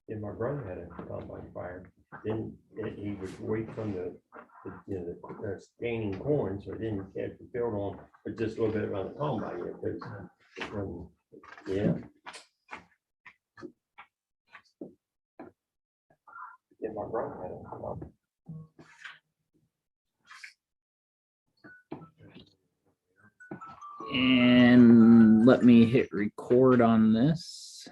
And my brother had a combine fire. Then he would wait from the staining corn, so it didn't catch the field on, but just a little bit around the combine. Yeah. Yeah, my brother had a combine. And let me hit record on this.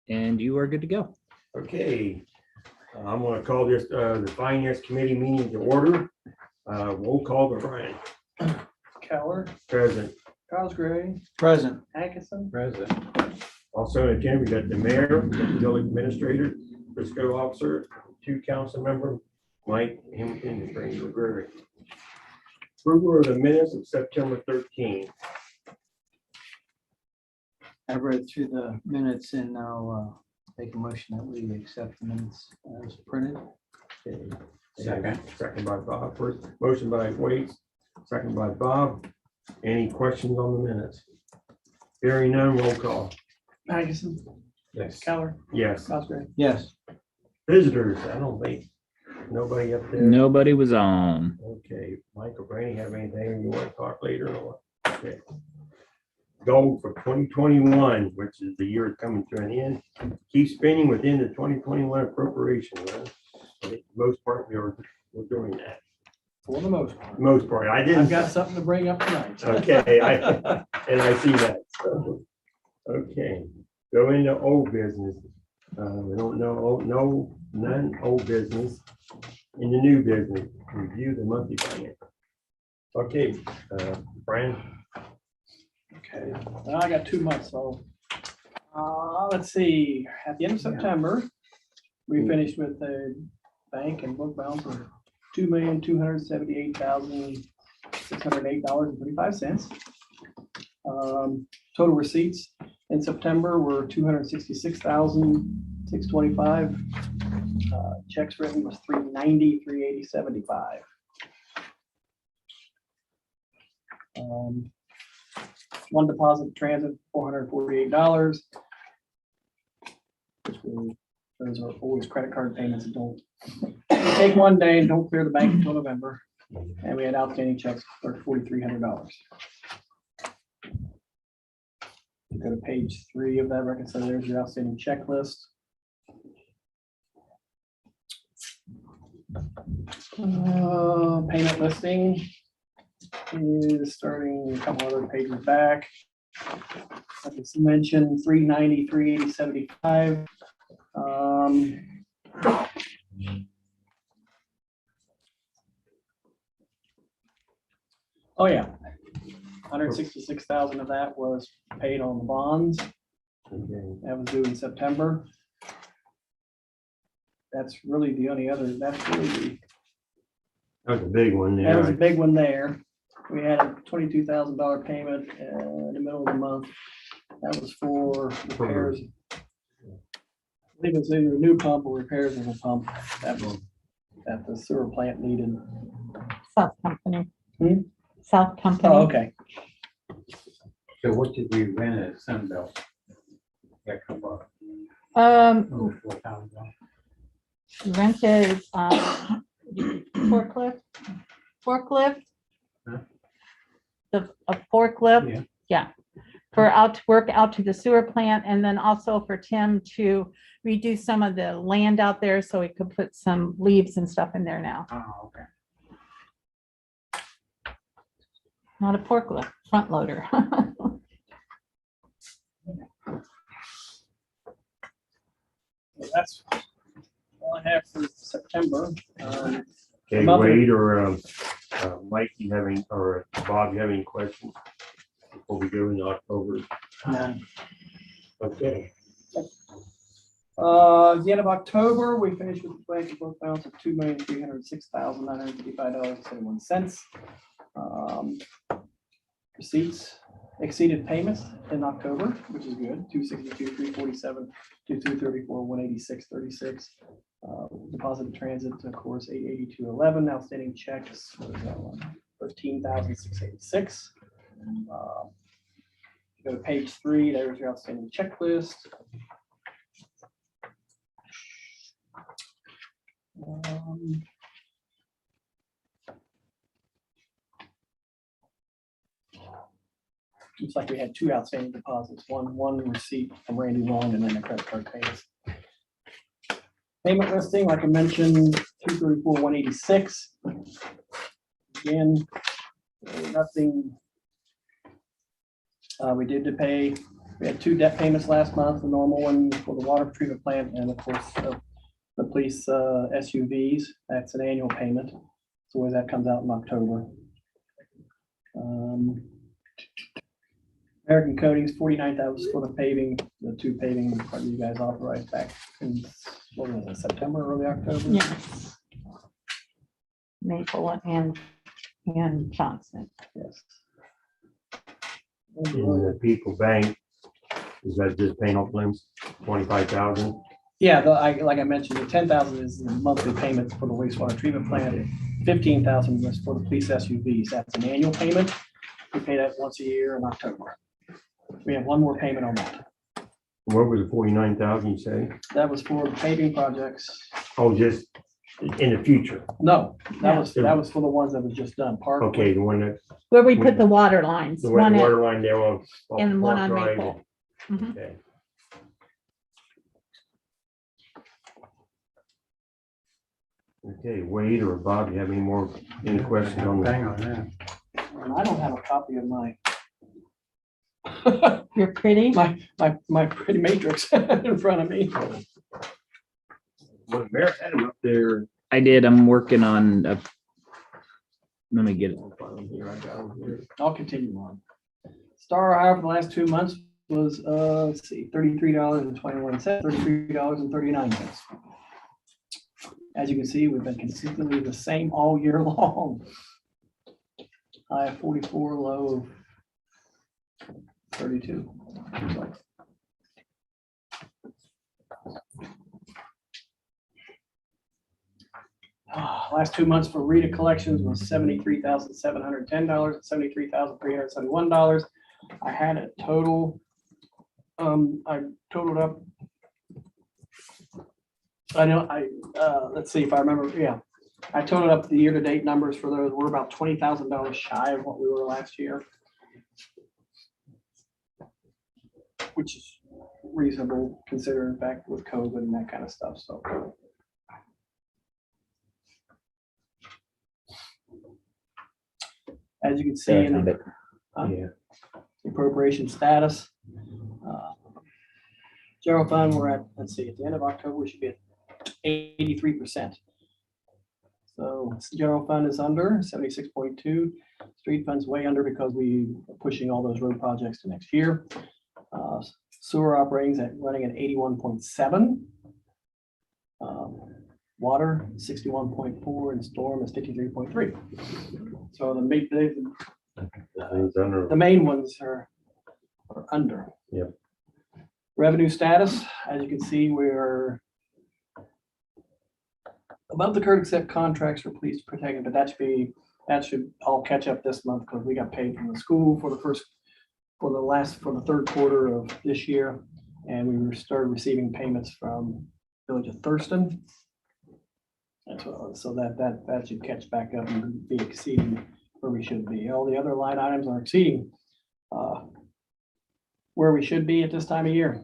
And you are good to go. Okay, I'm going to call this the Finance Committee meeting to order. Roll call to Brian. Keller, Present. Cosgray, Present. Atkinson, Present. Also in attendance, we got the mayor, the village administrator, fiscal officer, 2 council members, Mike Hampton, and Frank McGreary. Approval of the minutes of September 13th. I read through the minutes and I'll make a motion that we accept the minutes as printed. Okay. Second. Second by Bob. First motion by Waits, second by Bob. Any questions on the minutes? Hearing none, roll call. Atkinson, Yes. Keller, Yes. Cosgray. Yes. Visitors, I don't think, nobody up there. Nobody was on. Okay, Michael, Brandy, have anything you want to talk later or? Okay. Goal for 2021, which is the year coming to an end, keep spending within the 2021 appropriation. For the most part, we're doing that. For the most part. Most part, I didn't. I've got something to bring up tonight. Okay, and I see that. So, okay, go into old business. We don't know, none old business. In the new business, review the monthly finance. Okay, Brian. Okay, well, I got 2 months, so let's see, at the end of September, we finished with a bank and book balance of $2,278,608.35. Total receipts in September were $266,625. Checks written was $390, $380.75. One deposit transit, $448. Those are always credit card payments that don't take one day and don't clear the bank until November. And we had outstanding checks for $4,300. Go to page 3 of that record. So there's your outstanding checklist. Payment listing is starting a couple other pages back. I just mentioned $390, $380.75. Oh yeah, 166,000 of that was paid on the bonds. Okay. That was due in September. That's really the only other. That's really That was a big one that was a there. big one there. We had a $22,000 payment in the middle of the month. That was for repairs. I think it's either a new pump or repairs of a pump that was that the sewer plant needed. South Company. Hmm? South Company. Oh, okay. So what did we rent at Sunbelt? That come up Um, 4 times ago. rented, forklift. Huh? A forklift, Yeah. yeah. For out to work out to the sewer plant, and then also for Tim to redo some of the land out there so he could put some leaves and stuff in there now. Oh, okay. Not a forklift, front loader. That's all I have for September. Okay, Wade or Mike, you have any, or Bob, you have any questions before we go into October? Okay. The end of October, we finished with the blanket book balance of $2,306,955.71. Receipts exceeded payments in October, which is good. 262, 347, 234, 186, 36. Deposit in transit, of course, 882.11. Outstanding checks, what is that one? $13,686. Go to page 3, there's your outstanding checklist. Looks like we had 2 outstanding deposits, one receipt from Randy Long and then a credit card payments. Payment listing, like I mentioned, 234,186. Again, nothing. We did pay. We had 2 debt payments last month, the normal one for the water treatment plant, and of course the police SUVs. That's an annual payment, so that comes out in October. American Coatings, 49,000 for the paving, the 2 paving that you guys authorized back in, what was it, September, early October? Yes. Maple and Johnson. Yes. In the People Bank, is that just paying off limbs, 25,000? Yeah, like I mentioned, the 10,000 is the monthly payment for the wastewater treatment plant. 15,000 was for the police SUVs. That's an annual payment. We pay that once a year in October. We have 1 more payment on that. What was the 49,000 you say? That was for paving projects. Oh, just in the future. No, that Yeah. was for the ones that was just done. Park. Okay, the one that, Where we put the water lines, the one at, water line there on. and one on Park Drive. Maple. Mhm. Okay. Okay, Wade or Bob, you have any questions on that? Hang on that. And I don't have a copy of my You're pretty. my pretty matrix in front of me. Well, Mayor had him up there. I did. I'm working on. Let me get it. I'll continue on. Star Hire for the last 2 months was, let's see, $33.21, $33.39. As you can see, we've been consistently the same all year long. High of 44, low of 32. Last 2 months for Rita collections was $73,710, $73,371. I had a total, I totaled up. Let's see if I remember, yeah. I totaled up the year-to-date numbers for those. We're about $20,000 shy of what we were last year, which is reasonable considering the fact with COVID and that kind of stuff, so. As you can see in the Yeah. appropriation status, general fund, we're at, let's see, at the end of October, we should be at 83%. So general fund is under 76.2. Street fund's way under because we are pushing all those road projects to next year. Sewer operating at running at 81.7. Water 61.4 and storm is 53.3. So the main ones are under. Yep. Revenue status, as you can see, we're above the current accept contracts for police protection, but that should all catch up this month because we got paid from the school for the third quarter of this year, and we started receiving payments from Village of Thurston. So that should catch back up and be exceeding where we should be. All the other line items are exceeding where we should be at this time of year.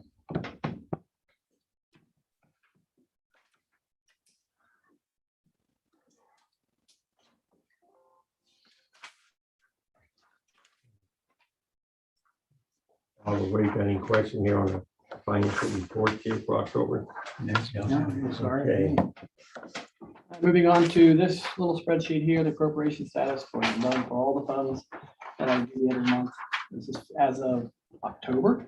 All the way, got any question here on the financial report here for October? Sorry. Moving on to this little spreadsheet here, the appropriation status for the loan for all the funds that I do every month. This is as of October.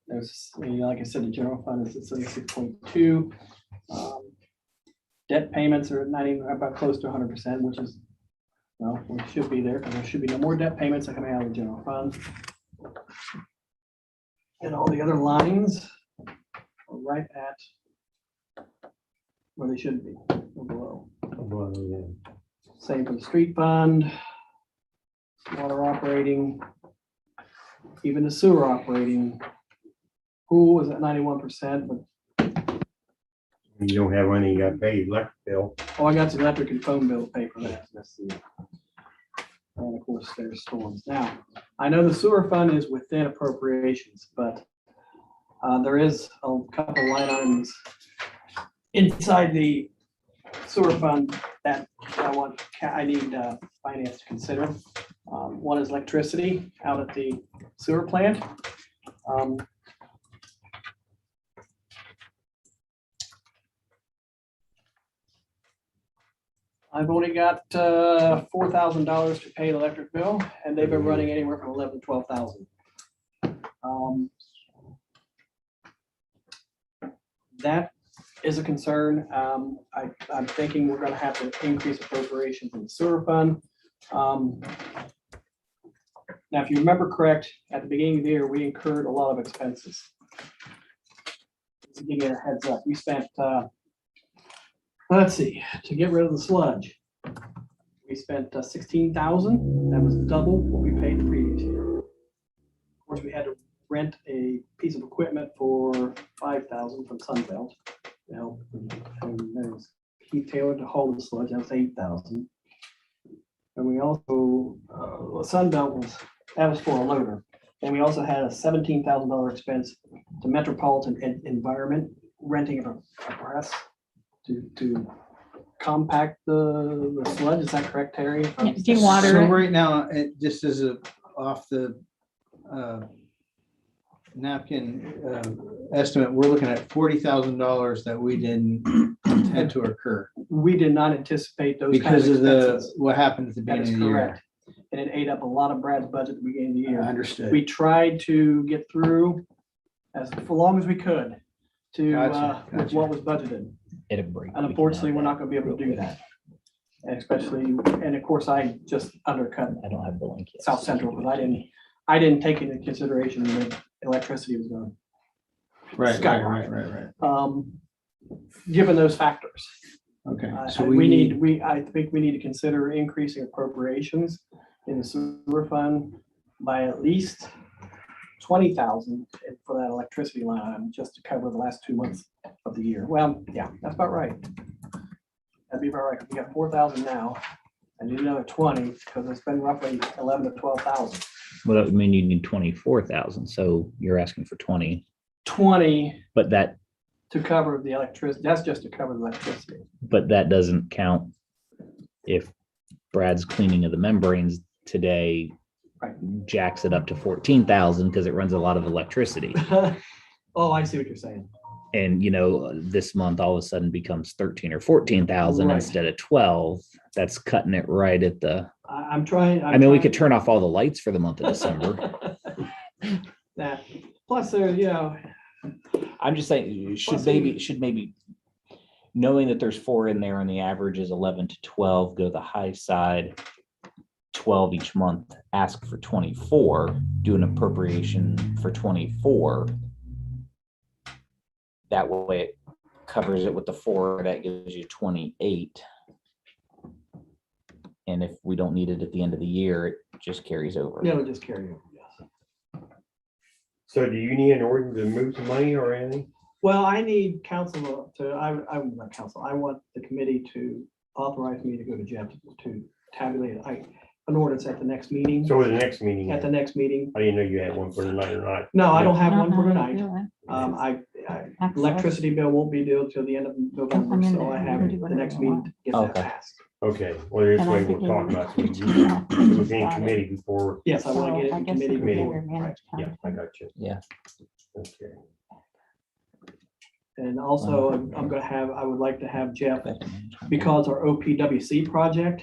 There's, like I said, the general fund is at 76.2. Debt payments are about close to 100%, which is, well, we should be there because there should be no more debt payments coming out of the general fund. And all the other lines are right at where they should be, or below. Well, yeah. Same for the street fund, water operating, even the sewer operating. Pool is at 91%, but You don't have any, you got paid electric bill. oh, I got the electric and phone bill to pay for that. Let's see. And of course, there's storms. Now, I know the sewer fund is within appropriations, but there is a couple line items inside the sewer fund that I need finance to consider. One is electricity out at the sewer plant. I've only got $4,000 to pay the electric bill, and they've been running anywhere from 11 to 12,000. That is a concern. I'm thinking we're going to have to increase appropriations in the sewer fund. Now, if you remember correct, at the beginning of the year, we incurred a lot of expenses. To give you a heads up, we spent let's see, to get rid of the sludge, we spent $16,000. That was double what we paid the previous year. Of course, we had to rent a piece of equipment for $5,000 from Sunbelt. You know, and there's Keith Taylor to haul the sludge. That was $8,000. And we also Sunbelt was for a loader. And we also had a $17,000 expense to Metropolitan Environment renting a press to compact the sludge. Is that correct, Terry? Yeah, do you water So it? right now, it just as a off the napkin estimate, we're looking at $40,000 that we didn't intend to occur We did not anticipate those because kinds of expenses. what happened at the That is beginning of the year. correct. And it ate up a lot of Brad's budget at the beginning of the I year. understood. We tried to get through for long as we could to Gotcha, with gotcha. what was budgeted. It'll break. And unfortunately, we're not going to be able to do that. And especially, and of course, I just undercut I don't have the link yet. South Central, but I didn't take into consideration that electricity was going Right. skyrocket. Given those factors. Okay, I so I think we need to consider increasing appropriations in the sewer fund by at least 20,000 for that electricity line item, just to cover the last 2 months of the year. Well, yeah, that's about right. That'd be about right. We got 4,000 now. I need another 20 because it's been roughly 11 to 12,000. Well, that would mean you need 24,000. So you're asking for 20, 20 but that to cover the electricity. That's just to cover the electricity. doesn't count if Brad's cleaning of the membranes today Right. jacks it up to 14,000 because it runs a lot of electricity. Oh, I see what you're saying. And this month all of a sudden becomes 13 or 14,000 Right. instead of 12. That's cutting it right at the. I'm trying. I mean, we could turn off all the lights for the month of December. That plus there, I'm just saying, Plus should maybe knowing that there's 4 in there and the average is 11 to 12, go the high side, 12 each month, ask for 24, do an appropriation for 24. That way it covers it with the 4, that gives you 28. And if we don't need it at the end of the year, it just carries over. it'll just carry over. Yes. So do you need an order to move some money or anything? Well, I need council to. I want council. I want the committee to authorize me to go to Jeff to tabulate an ordinance at the next meeting. So the next meeting, At I the next meeting. didn't know you had one for tonight or not. No, I don't have Don't one know for how to tonight. do it. Access. Electricity bill won't be due till the end of November, I'm in so there. I You have can do the whatever next you meeting want. to get that Okay. passed. Okay, well, this And I way think we'll talk about it. Yeah. It was in committee before. Yes, I want to get it So I in guess committee the committee before. or managed Yeah, council. I got you. Yeah. Okay. And also, I would like to have Jeff, Back to management. because our OPWC project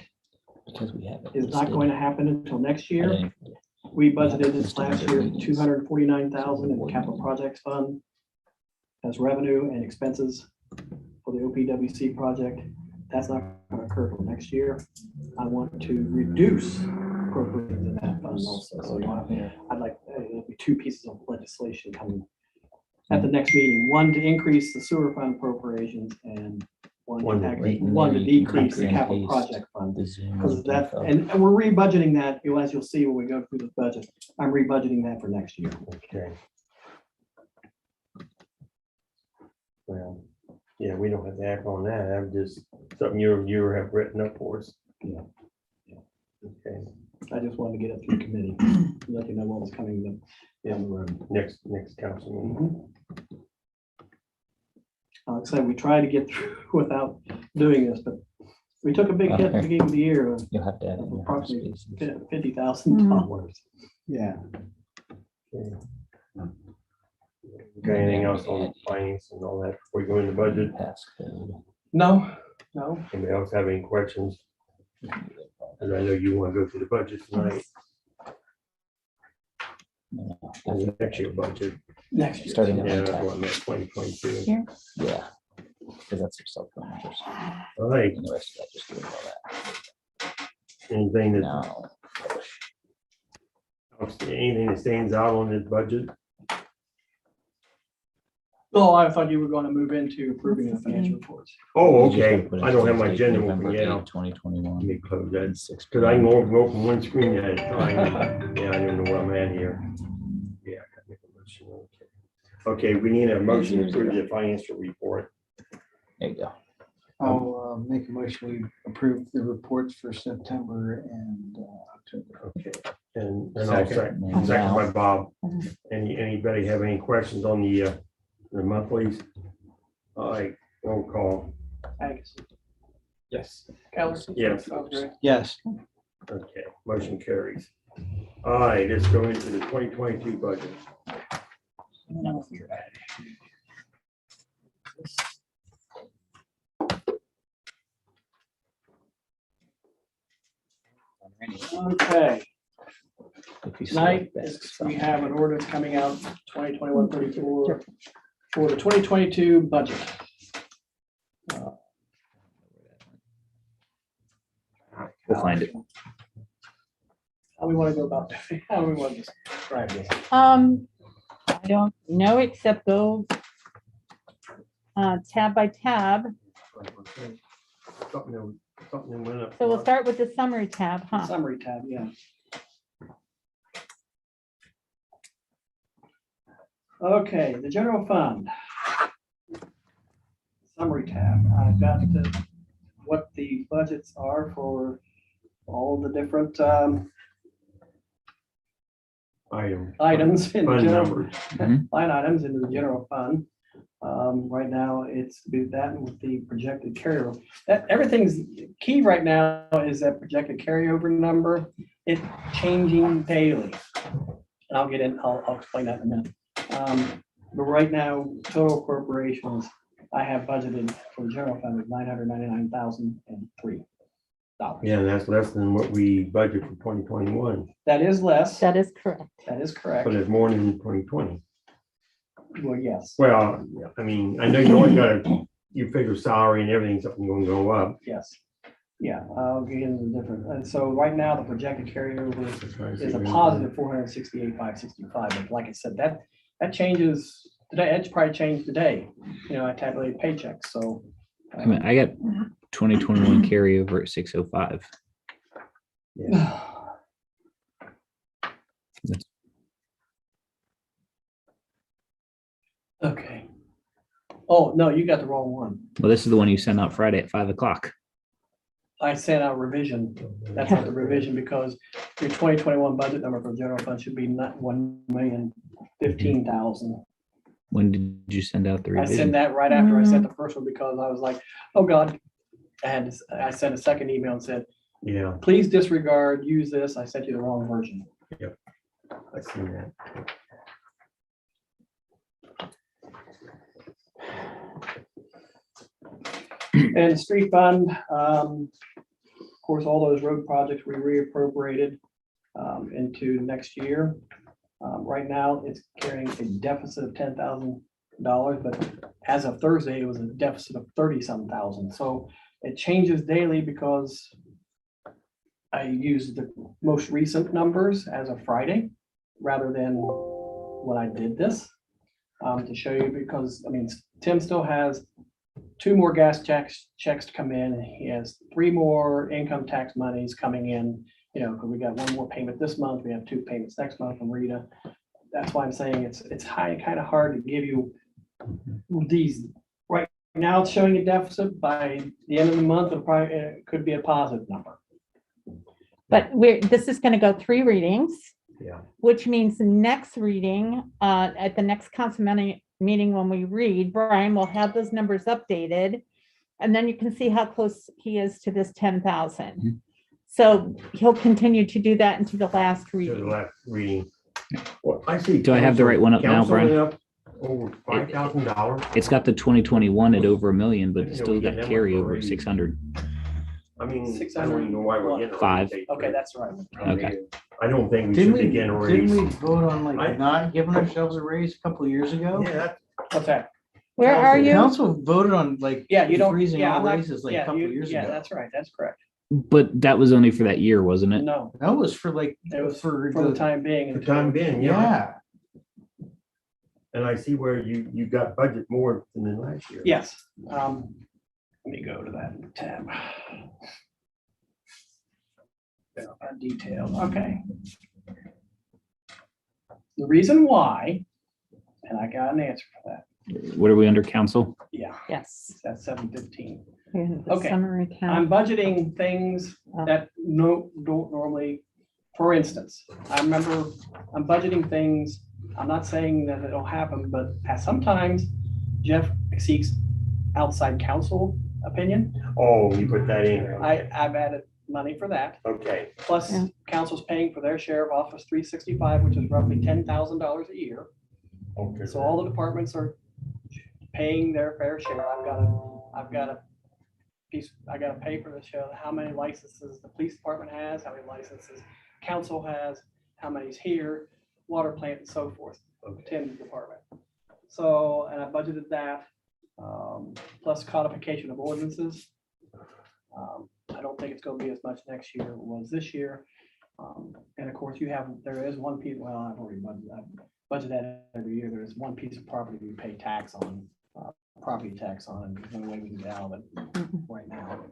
Because we have it is not listed. going to happen until next I year. didn't- We budgeted this last year, 249,000 in the capital projects fund as revenue and expenses for the OPWC project. That's not going to occur till next year. I want to reduce appropriations in that fund also. So I'd like, it'll be 2 pieces of legislation coming at the next meeting. One to increase the sewer fund appropriations and One to decrease the capital project fund. Because that, and we're rebudgeting that, as you'll see when we go through the budget, I'm rebudgeting that for next year. Okay. Well, yeah, we don't have to act on that. I'm just something you have written up for us. Yeah. Okay, I just wanted to get it through committee, let you know what was coming down the road. next council meeting. Like I said, we tried to get through without doing this, but we took a big hit at the beginning of the year of You'll have to add it in your approximately spaces. $50,000. Yeah. Okay. Okay, anything else on finance and all that before we go into budget? Passcode. No. Anybody else have any questions? And I know you want to go through the budget tonight, No, and the next year budget. Next year. Starting at Yeah, that's untapped. what I meant, 2022. Here. Yeah, because that's your cell phone numbers. All right, And the rest of that, just doing all anything that. that, anything that stands out on this budget? Oh, I thought you were going to move into approving the financial reports. Oh, You just gotta okay, put in I don't have my Tuesday, agenda November open yet. 8th, Let 2021. me close that, 6 because I can p.m. only go from one screen at a time. Yeah, I don't know where I'm at here. Yeah. I gotta make a motion, okay. Okay, we need a motion to approve the financial report. There you go. I'll make a motion, we approve the reports for September and October. Okay, and I'll second And now- by Bob. Anybody have any questions on the monthlies? All right, roll call. Thanks. Yes. Allison? Yes. Salisbury? Yes, Okay, motion carries. All right, let's go into the 2022 budget. Okay, If you tonight select that, is- we have an ordinance coming out 2021-34 for the 2022 budget. We'll find it. How we want to go about, how we want to describe this. I don't know, except go tab by tab. Something went up. So we'll start with the summary tab, huh? Summary tab, yeah. Okay, the general fund. Summary tab. I've got what the budgets are for all the different items in the Fund general, numbers. line items into the general fund. Right now, it's that with the projected carryover. Everything's key right now is that projected carryover number. It's changing daily. And I'll get in, I'll explain that in a minute. But right now, total corporations, I have budgeted for the general fund of $999,003. Yeah, that's less than what we budgeted for 2021, That is less. That is correct. That is correct. but it's more than 2020. Well, yes, Well, I mean, I know you only you figure salary and everything's something going to go up. yes. Yeah, I'll get into the different. And so right now, the projected carryover is a positive 468,565. But like I said, that changes today. It's probably changed today. You know, I tabulated paychecks, so. I mean, I got 2021 carryover at 605. Okay. Oh, no, you got the wrong one. Well, this is the one you sent out Friday at 5 o'clock. I sent out revision. That's not the revision because your 2021 budget number for the general fund should be not 1,015,000. When did you send out the I revision? sent that right after I sent the first one because I was like, oh God. I sent a second email and said, Yeah, please disregard, use this. I sent you the wrong version. I see that. And street fund, of course, all those road projects we reappropriated into next year. Right now, it's carrying a deficit of $10,000, but as of Thursday, it was a deficit of 30-some thousand. So it changes daily because I use the most recent numbers as of Friday rather than when I did this to show you because, I mean, Tim still has 2 more gas checks to come in. He has 3 more income tax monies coming in, you know, because we got 1 more payment this month. We have 2 payments next month from Rita. That's why I'm saying it's kind of hard to give you these. Right now, it's showing a deficit. By the end of the month, it could be a positive number. But this is gonna go 3 readings. Yeah. Which means the next reading, at the next council meeting, when we read, Brian will have those numbers updated. And then you can see how close he is to this 10,000. So he'll continue to do that until the last To the reading. last reading. Well, I see. Do I have the right one up now, council Brian? went up Over $5,000. It's got the 2021 at over $1 million, but it's Yeah, still we got get that carryover one of 600. I mean, I don't even know why we're getting. a 5. raise. Okay, that's right. Okay. I don't think we Didn't should we, be getting a didn't raise. we vote on I- like not giving ourselves a raise a couple of years ago? Yeah, that- What's that? Where are you? Council voted on like Yeah, you don't. freezing Yeah, all I'm not- raises like a yeah, couple you- of years Yeah, ago. that's right. That's correct. But that was only for that year, wasn't it? No, That was for like, it was for for the time being. For the time being, yeah. yeah. And I see where you got budget more than last year. Yes. Let me go to that tab. Detail, okay. The reason why, and I got an answer for that, What are we under council? yeah, Yes. that's 7:15. In the Okay. Summary I'm count. budgeting things that don't normally, for instance, I remember I'm budgeting things, I'm not saying that it'll happen, but sometimes Jeff seeks outside counsel opinion. Oh, you put that in. I've added money for that. Okay, Plus, Yeah. council's paying for their share of Office 365, which is roughly $10,000 a year. okay. So all the departments are paying their fair share. I've got a piece, I got a paper to show how many licenses the police department has, how many licenses council has, how many's here, water plant and so forth, within the department. So, and I budgeted that, plus codification of ordinances. I don't think it's gonna be as much next year as it was this year. And of course, there is one piece, well, I've already budgeted that every year. There is one piece of property we pay tax on, property tax on, and there's no way we can get out of it right now.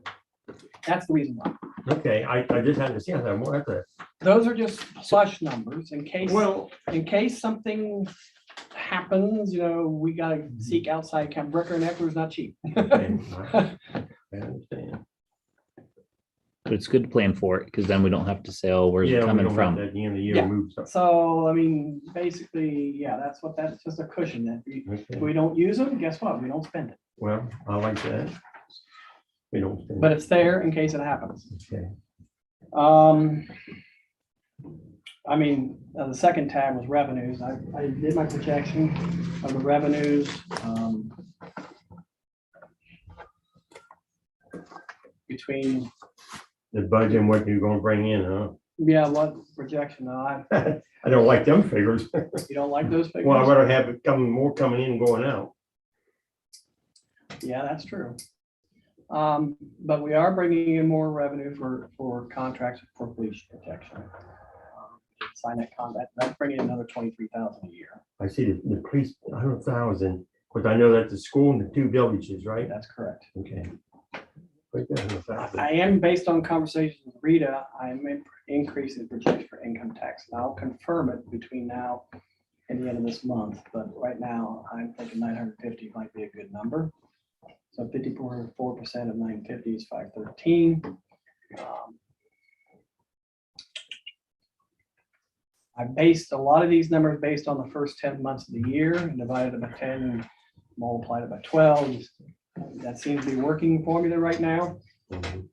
That's the reason why. Okay, I just had to see that. Well, that's a, Those are just plush numbers in case, well, in case something happens, we gotta seek outside count. Bricker and Eckler is not cheap. okay, I understand. But it's good to plan for it because then we don't have to say, oh, where's it Yeah, we coming don't have from? to at the end of the year Yeah. move something. So, I mean, basically, yeah, that's just a cushion that if Okay. we don't use them, guess what? We don't spend it. Well, I like that. We don't. spend- But it's there in case it happens. Okay. I mean, the second tab was revenues. I did my projection of the revenues. Between, The budget and what you're gonna bring in, huh? yeah, what projection? No, I don't like them figures. you don't like those figures? Well, I'd rather have it more coming in and going out. Yeah, that's true. But we are bringing in more revenue for contracts for police protection. Sign that contract, that's bringing in another 23,000 a year. I see the police, 100,000, because I know that's the school and the 2 villages, right? That's correct. Okay. Right there, 100,000. I am, based on conversations with Rita, I'm increasing the projection for income tax. And I'll confirm it between now and the end of this month, but right now, I'm thinking 950 might be a good number. So 54% of 950 is 513. I based a lot of these numbers based on the first 10 months of the year and divided it by 10 and multiplied it by 12. That seems to be working formula right now. Mhm.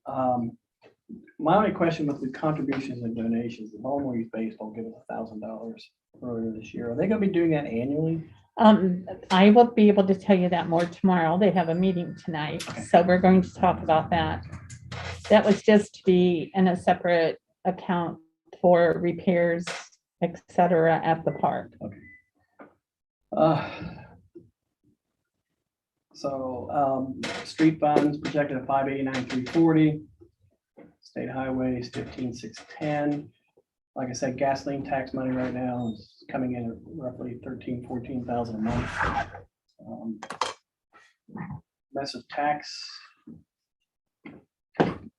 My only question with the contributions and donations, the Baltimore Youth Baseball gave us $1,000 earlier this year. Are they gonna be doing that annually? I will be able to tell you that more tomorrow. They have a meeting tonight, so we're going to talk about that. That was just to be in a separate account for repairs, et cetera, at the park. Street funds projected at 589,340. State highways 15,610. Like I said, gasoline tax money right now is coming in at roughly 14,000 a month. progressive tax.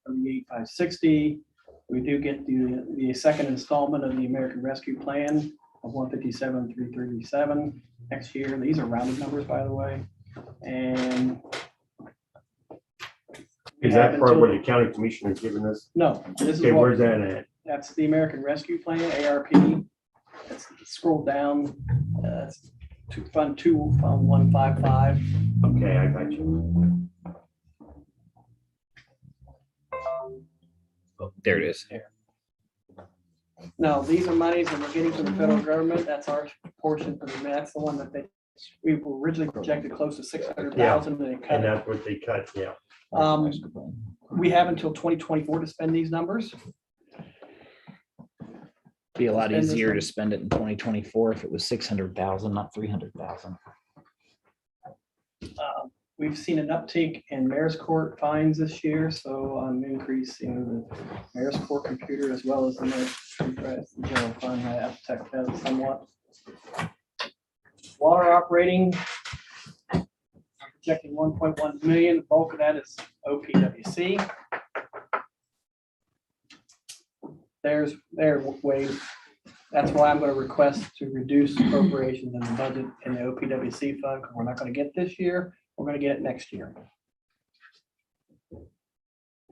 38,560. We do get the second installment of the American Rescue Plan of 157,337 next year. These are rounded numbers, by the way. And Is that part what the county commissioner is giving us? no, this is Okay, what, where's that at? that's the American Rescue Plan, ARP. It's scroll down, it's Fund 2, Fund 155. Okay, I got you. There it is. No, these are monies that we're getting from the federal government. That's our portion for that's the one that we were originally projected close to 600,000 and they cut And it. that's what they cut, yeah. We have until 2024 to spend these numbers. Be a lot Spend this easier one. to spend it in 2024 if it was 600,000, not 300,000. We've seen an uptick in mayor's court fines this year, so I'm increasing the mayor's court computer as well as the general fund. I have to check that somewhat. Water operating, I'm projecting 1.1 million. The bulk of that is OPWC. There's their way. That's why I'm going to request to reduce appropriations in the budget in the OPWC fund, because we're not going to get this year. We're going to get it next year.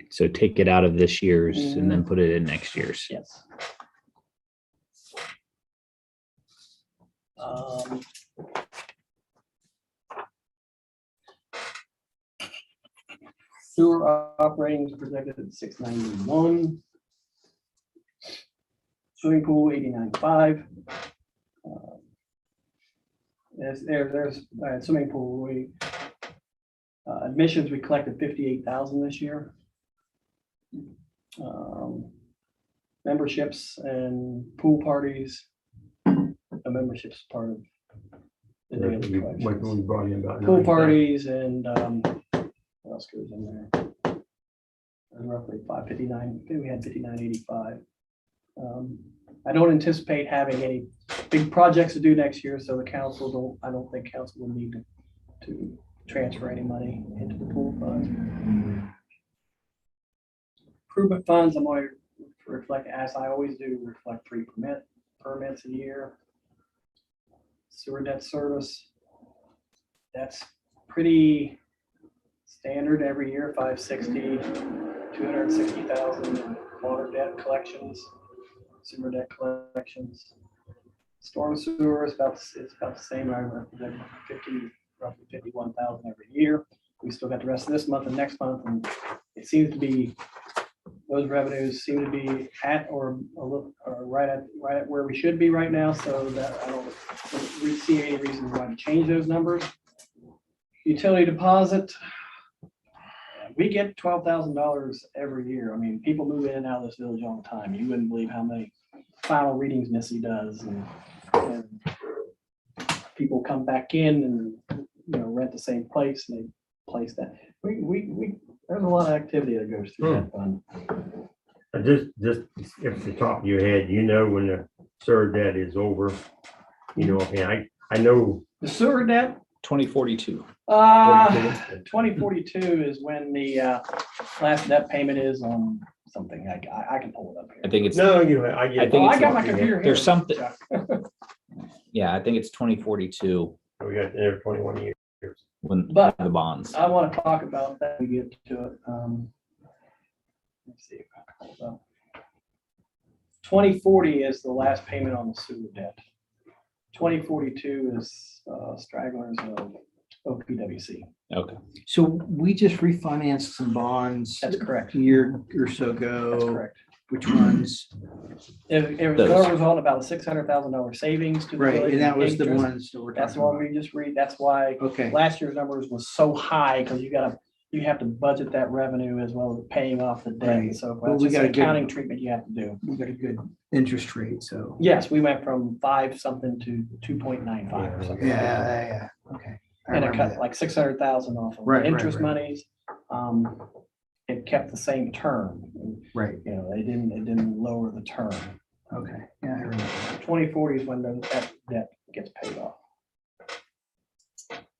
So take it out of this year's and then put it in next year's. Yes. Sewer operating is projected at 691. Swimming pool 89.5. There's swimming pool. Admissions, we collected 58,000 this year. Memberships and pool parties. A membership's part of the daily What collections. we brought in about. Pool 9,000. parties and what else goes in there? Roughly 559. I think we had 59.85. I don't anticipate having any big projects to do next year, so the council I don't think council will need to transfer any money into the pool fund. Improvement funds, I'm going to reflect, as I always do, reflect 3 permits a year. Sewer debt service, that's pretty standard every year, 560, 260,000 water debt collections, sewer debt collections. Storm sewer is about the same. I represent roughly 51,000 every year. We still got the rest of this month and next month, and it seems to be those revenues seem to be at or a little or right at where we should be right now. So that I don't see any reason why to change those numbers. Utility deposit. We get $12,000 every year. I mean, people move in and out of this village all the time. You wouldn't believe how many final readings Missy does, and people come back in and rent the same place and they place that. There's a lot of activity that goes through that fund. Just if the top of your head, when the sewer debt is over, I know. The sewer debt. 2042. 2042 is when the last debt payment is on something. I can pull it up here. I think it's No, I get. I think I got my computer here. There's something. Chuck. Yeah, I think it's 2042 We got there 21 years. when But the bonds. I want to talk about that when we get to it. Let's see. 2040 is the last payment on the sewer debt. 2042 is stragglers of OPWC. Okay. So we just refinanced some bonds That's correct. a year or so That's ago. correct. Which ones? It was Those. gonna result in about a $600,000 savings to the Right, village and that in was the interest. ones that we're That's talking the one about. we just read. That's why Okay, last year's numbers was so high, because you have to budget that revenue as well as paying off the debt and Right. so Well, forth. we It's got an a good- accounting treatment you have to do. we got a good interest rate, so. Yes, we went from 5 something to 2.95 or something. Yeah, okay. I And it remember cut that. like 600,000 off of Right, right, interest right. monies. It kept the same term. Right, It didn't lower the term. okay, yeah, I remember. 2040 is when that debt gets paid off.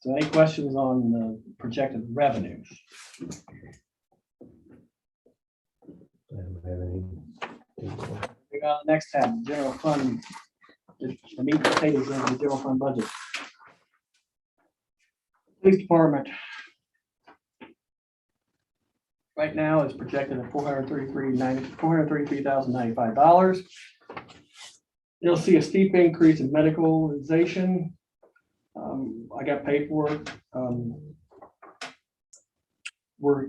So any questions on the projected revenues? I don't have any. We got the next tab, general fund. The meat and potatoes of the general fund budget. Police department. Right now is projected at $433,095. You'll see a steep increase in medicalization. I got paperwork. We're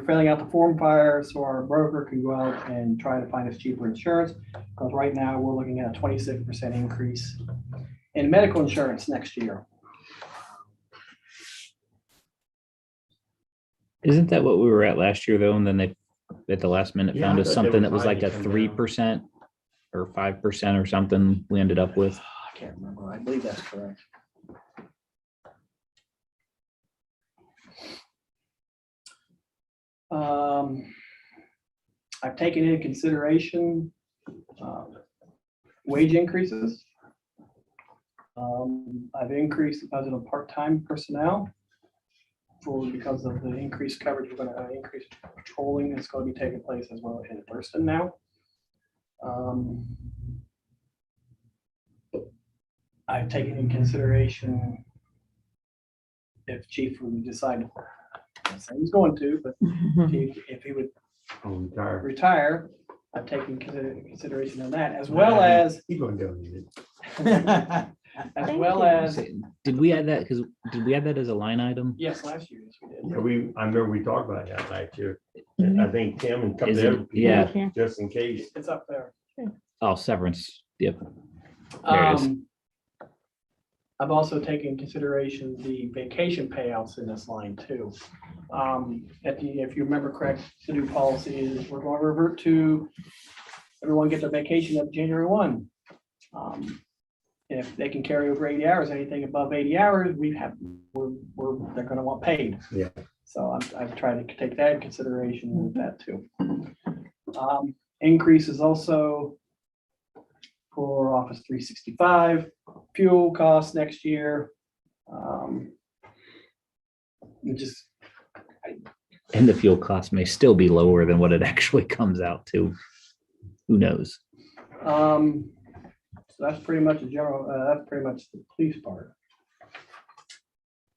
filling out the form fire so our broker can go out and try to find us cheaper insurance. Because right now we're looking at a 26% increase in medical insurance next year. Isn't that what we were at last year though? And then they, at the last minute, Yeah, found I us thought they something were that was like a trying to come down. 3% or 5% or something we ended up with. I can't remember. I believe that's correct. I've taken into consideration wage increases. I've increased the budget of part-time personnel because of the increased coverage. We're going to increase patrolling that's going to be taking place as well in Thurston now. I've taken into consideration if Chief would decide, I'm saying he's going to, but if he would I'm retired. retire, I've taken consideration on that, as well as, He's gonna go need it. as Thank well you. as, Did we add that? Because did we add that as a line item? yes, last year, yes, we did. Yeah, I remember we talked about that last year. I think Tim and a couple Is of it- other people, yeah. Here. just in case. It's up there. Oh, severance. Yep. There it is. I've also taken into consideration the vacation payouts in this line too. If you remember correct, the new policy is we're going to revert to everyone get their vacation at January 1. If they can carry over 80 hours, anything above 80 hours, they're going to want paid. Yeah. So I've tried to take that in consideration with that too. Increases also for Office 365, fuel costs next year. Just And the fuel cost may still be lower than what it actually comes out to. Who knows? so that's pretty much a general. That's pretty much the police part.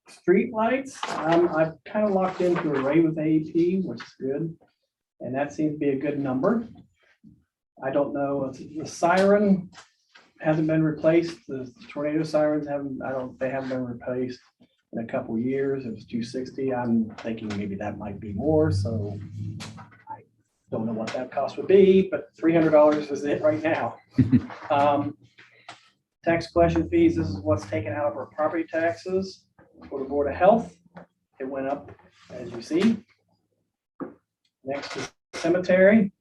Street lights. I've kind of locked into a rate with AEP, which is good, and that seems to be a good number. I don't know, the siren hasn't been replaced, the tornado sirens they haven't been replaced in a couple of years. It was 260. I'm thinking maybe that might be more, so I don't know what that cost would be, but $300 is it right now. Tax collection fees, this is what's taken out of our property taxes for the Board of Health. It went up, as you see. Next is cemetery.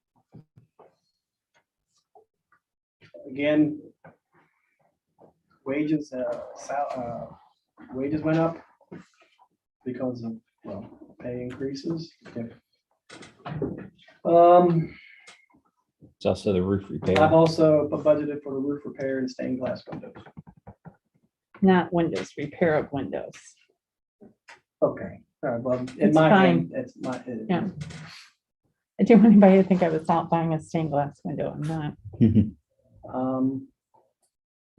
Again, wages went up because of, well, pay increases. It's also the roof I've repair. also budgeted for the roof repair and stained glass windows. Not windows, repair of windows. Okay, well, in It's my fine. hand, it's my. Yeah. I didn't want anybody to think I was out buying a stained glass window. I'm not.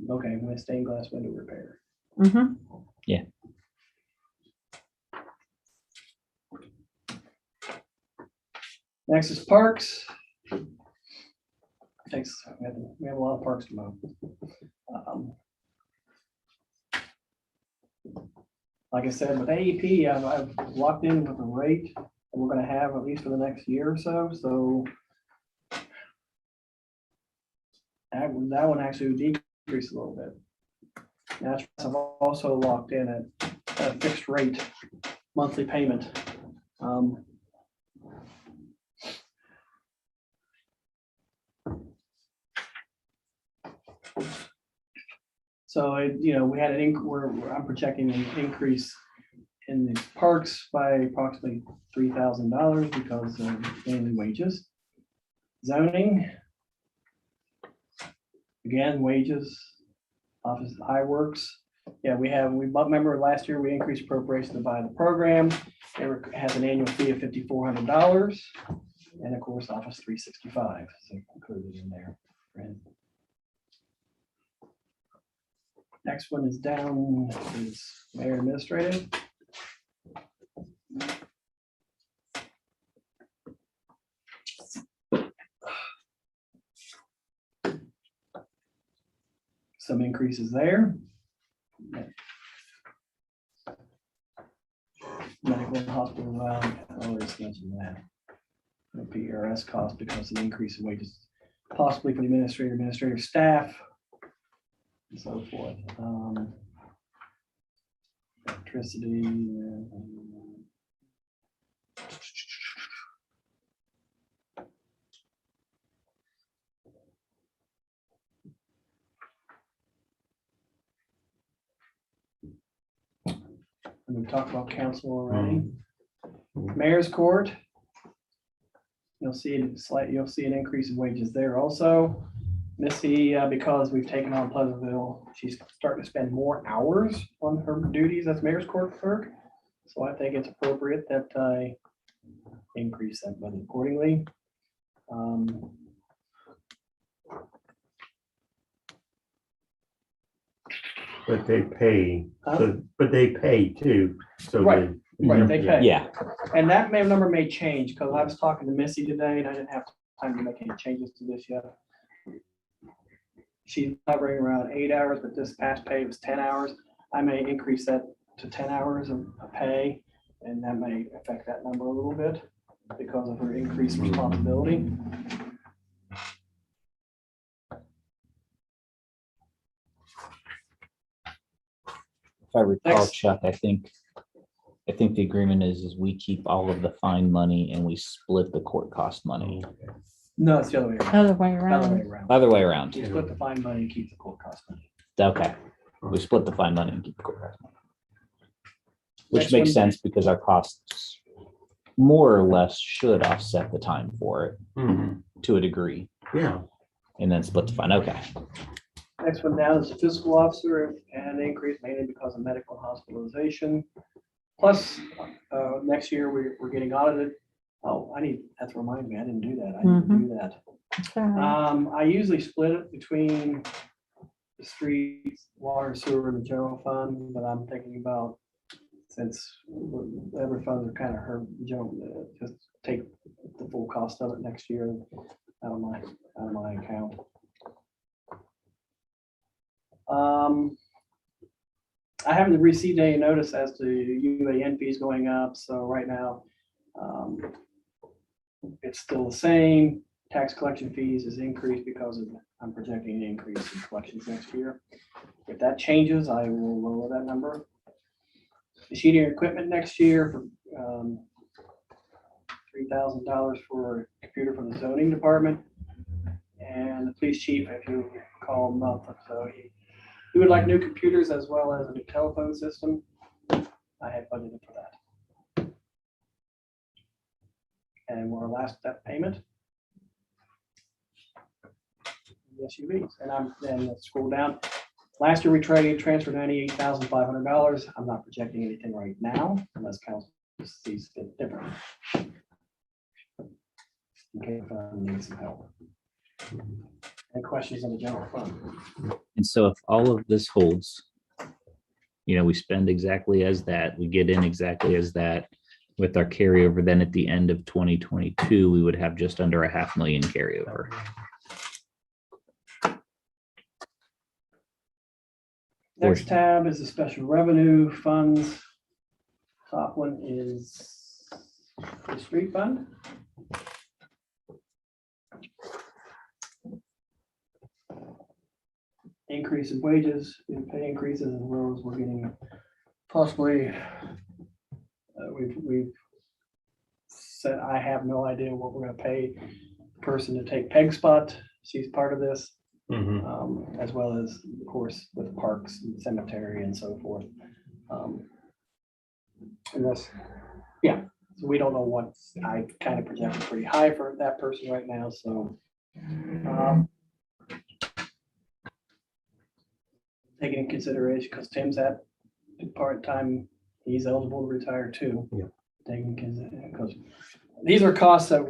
Okay, with stained glass window repair. Mhm. Next is parks. Thanks, we have a lot of parks to mow. Like I said, with AEP, I've locked in with the rate that we're gonna have at least for the next year or so, so that one actually would decrease a little bit. Now, I've also locked in at a fixed rate monthly payment. So, we had I'm projecting an increase in the parks by approximately $3,000 because of mainly wages. Zoning. Again, wages, office high works, Yeah, we remember last year we increased appropriations to buy the program. It has an annual fee of $5,400. And of course, Office 365, so included in there. Next one is down is Mayor Administrative. Some increases there. Medical and hospital, I already mentioned that. The PRS cost because of the increase in wages, possibly for the administrative staff, and so forth. Electricity. And we've talked about council already. Mayor's Court. You'll see an increase in wages there also. Missy, because we've taken on Pleasantville, she's starting to spend more hours on her duties as Mayor's Court clerk. So I think it's appropriate that I increase that budget accordingly. But they pay, Huh? but they pay too, so. Right, right, they pay. Yeah, And that number may change because I was talking to Missy today and I didn't have time to make any changes to this yet. She's hovering around 8 hours, but this past pay was 10 hours. I may increase that to 10 hours of pay, and that may affect that number a little bit because of her increased responsibility. if I recall, Next. Chuck, I think the agreement is we keep all of the fine money and we split the court cost money. No, it's the other way around. Other way Other way around. around. Other way around. You split the fine money and keep the court cost money. Okay, we split the fine money and keep the court cost money. Which Next makes one. sense because our costs more or less should offset the time for it Mhm. to a degree, Yeah, and then split the fine. Okay. Next one down is the fiscal officer and an increase mainly because of medical hospitalization. Plus, next year we're getting audited. Oh, that's remind me, I didn't do that. I need to do that. Sorry. I usually split it between the streets, water, sewer, and the general fund, but I'm thinking about since every funds are kind of hurt, just take the full cost of it next year out of my account. I haven't received any notice as to UAN fees going up, so right now it's still the same. Tax collection fees is increased because I'm projecting an increase in collections next year. If that changes, I will lower that number. Machinery and equipment next year for $3,000 for a computer from the zoning department. And the police chief, if you call him up, so he would like new computers as well as a new telephone system. I had budgeted for that. And our last step payment. SUVs, and then scroll down. Last year we transferred $98,500. I'm not projecting anything right now unless council sees it different. Okay, if I need some help. Any questions on the general fund? And so if all of this holds, we spend exactly as that, we get in exactly as that with our carryover, then at the end of 2022, we would have just under $500,000 carryover. Next tab is the special revenue funds. Top one is the street fund. Increase in wages, pay increases, as well as we're getting possibly, we've said, I have no idea what we're gonna pay the person to take Peg's spot. She's part of this. As well as, of course, with parks and cemetery and so forth. And that's, yeah, so we don't know what, I kind of projected pretty high for that person right now, so. taking into consideration, because Tim's at part-time, he's eligible to retire too. Yeah. Taking, because these are costs that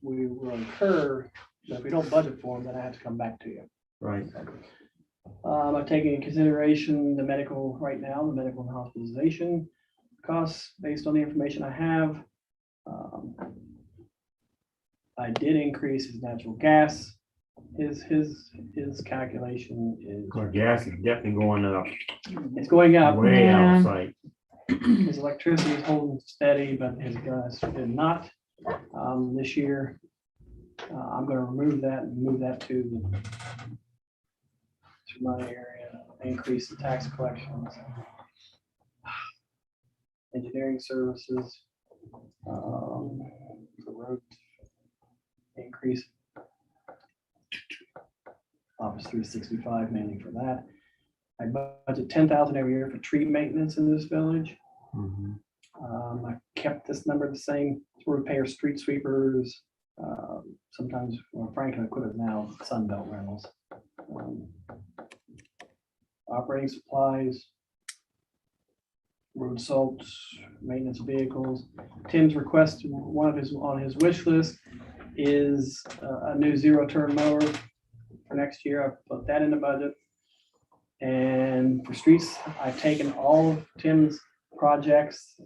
we will incur, but if we don't budget for them, then I have to come back to you. Right. I'm taking into consideration the medical right now, the medical and hospitalization costs based on the information I have. I did increase his natural gas. His calculation is, Our gas is definitely going up, it's going up. way Yeah. outside. His electricity is holding steady, but his gas did not this year. I'm gonna remove that and move that to my area, increase the tax collections. Engineering services, the road increase. Office 365 mainly for that. I budget 10,000 every year for tree maintenance in this village. Mhm. I kept this number the same to repair street sweepers. Sometimes, well, Franklin equipment now, Sunbelt rentals. Operating supplies, road salt, maintenance vehicles. Tim's request, one of his, on his wish list is a new zero-turn mower for next year. I've put that in the budget. And for streets, I've taken all of Tim's projects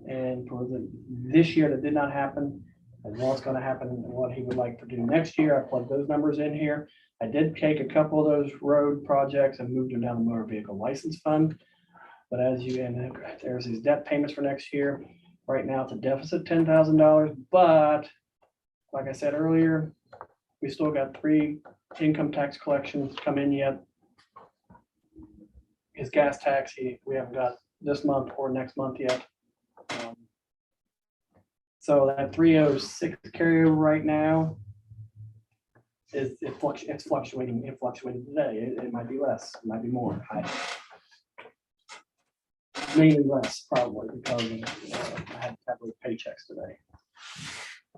and for this year that did not happen, and what's gonna happen and what he would like to do next year, I plugged those numbers in here. I did take a couple of those road projects and moved them down the motor vehicle license fund. But as you, and there's these debt payments for next year. Right now, it's a deficit $10,000, but like I said earlier, we still got 3 income tax collections come in yet. His gas tax, we haven't got this month or next month yet. So that 306 carryover right now is, it's fluctuating today. It might be less, it might be more. Mainly less probably because I had to have paychecks today.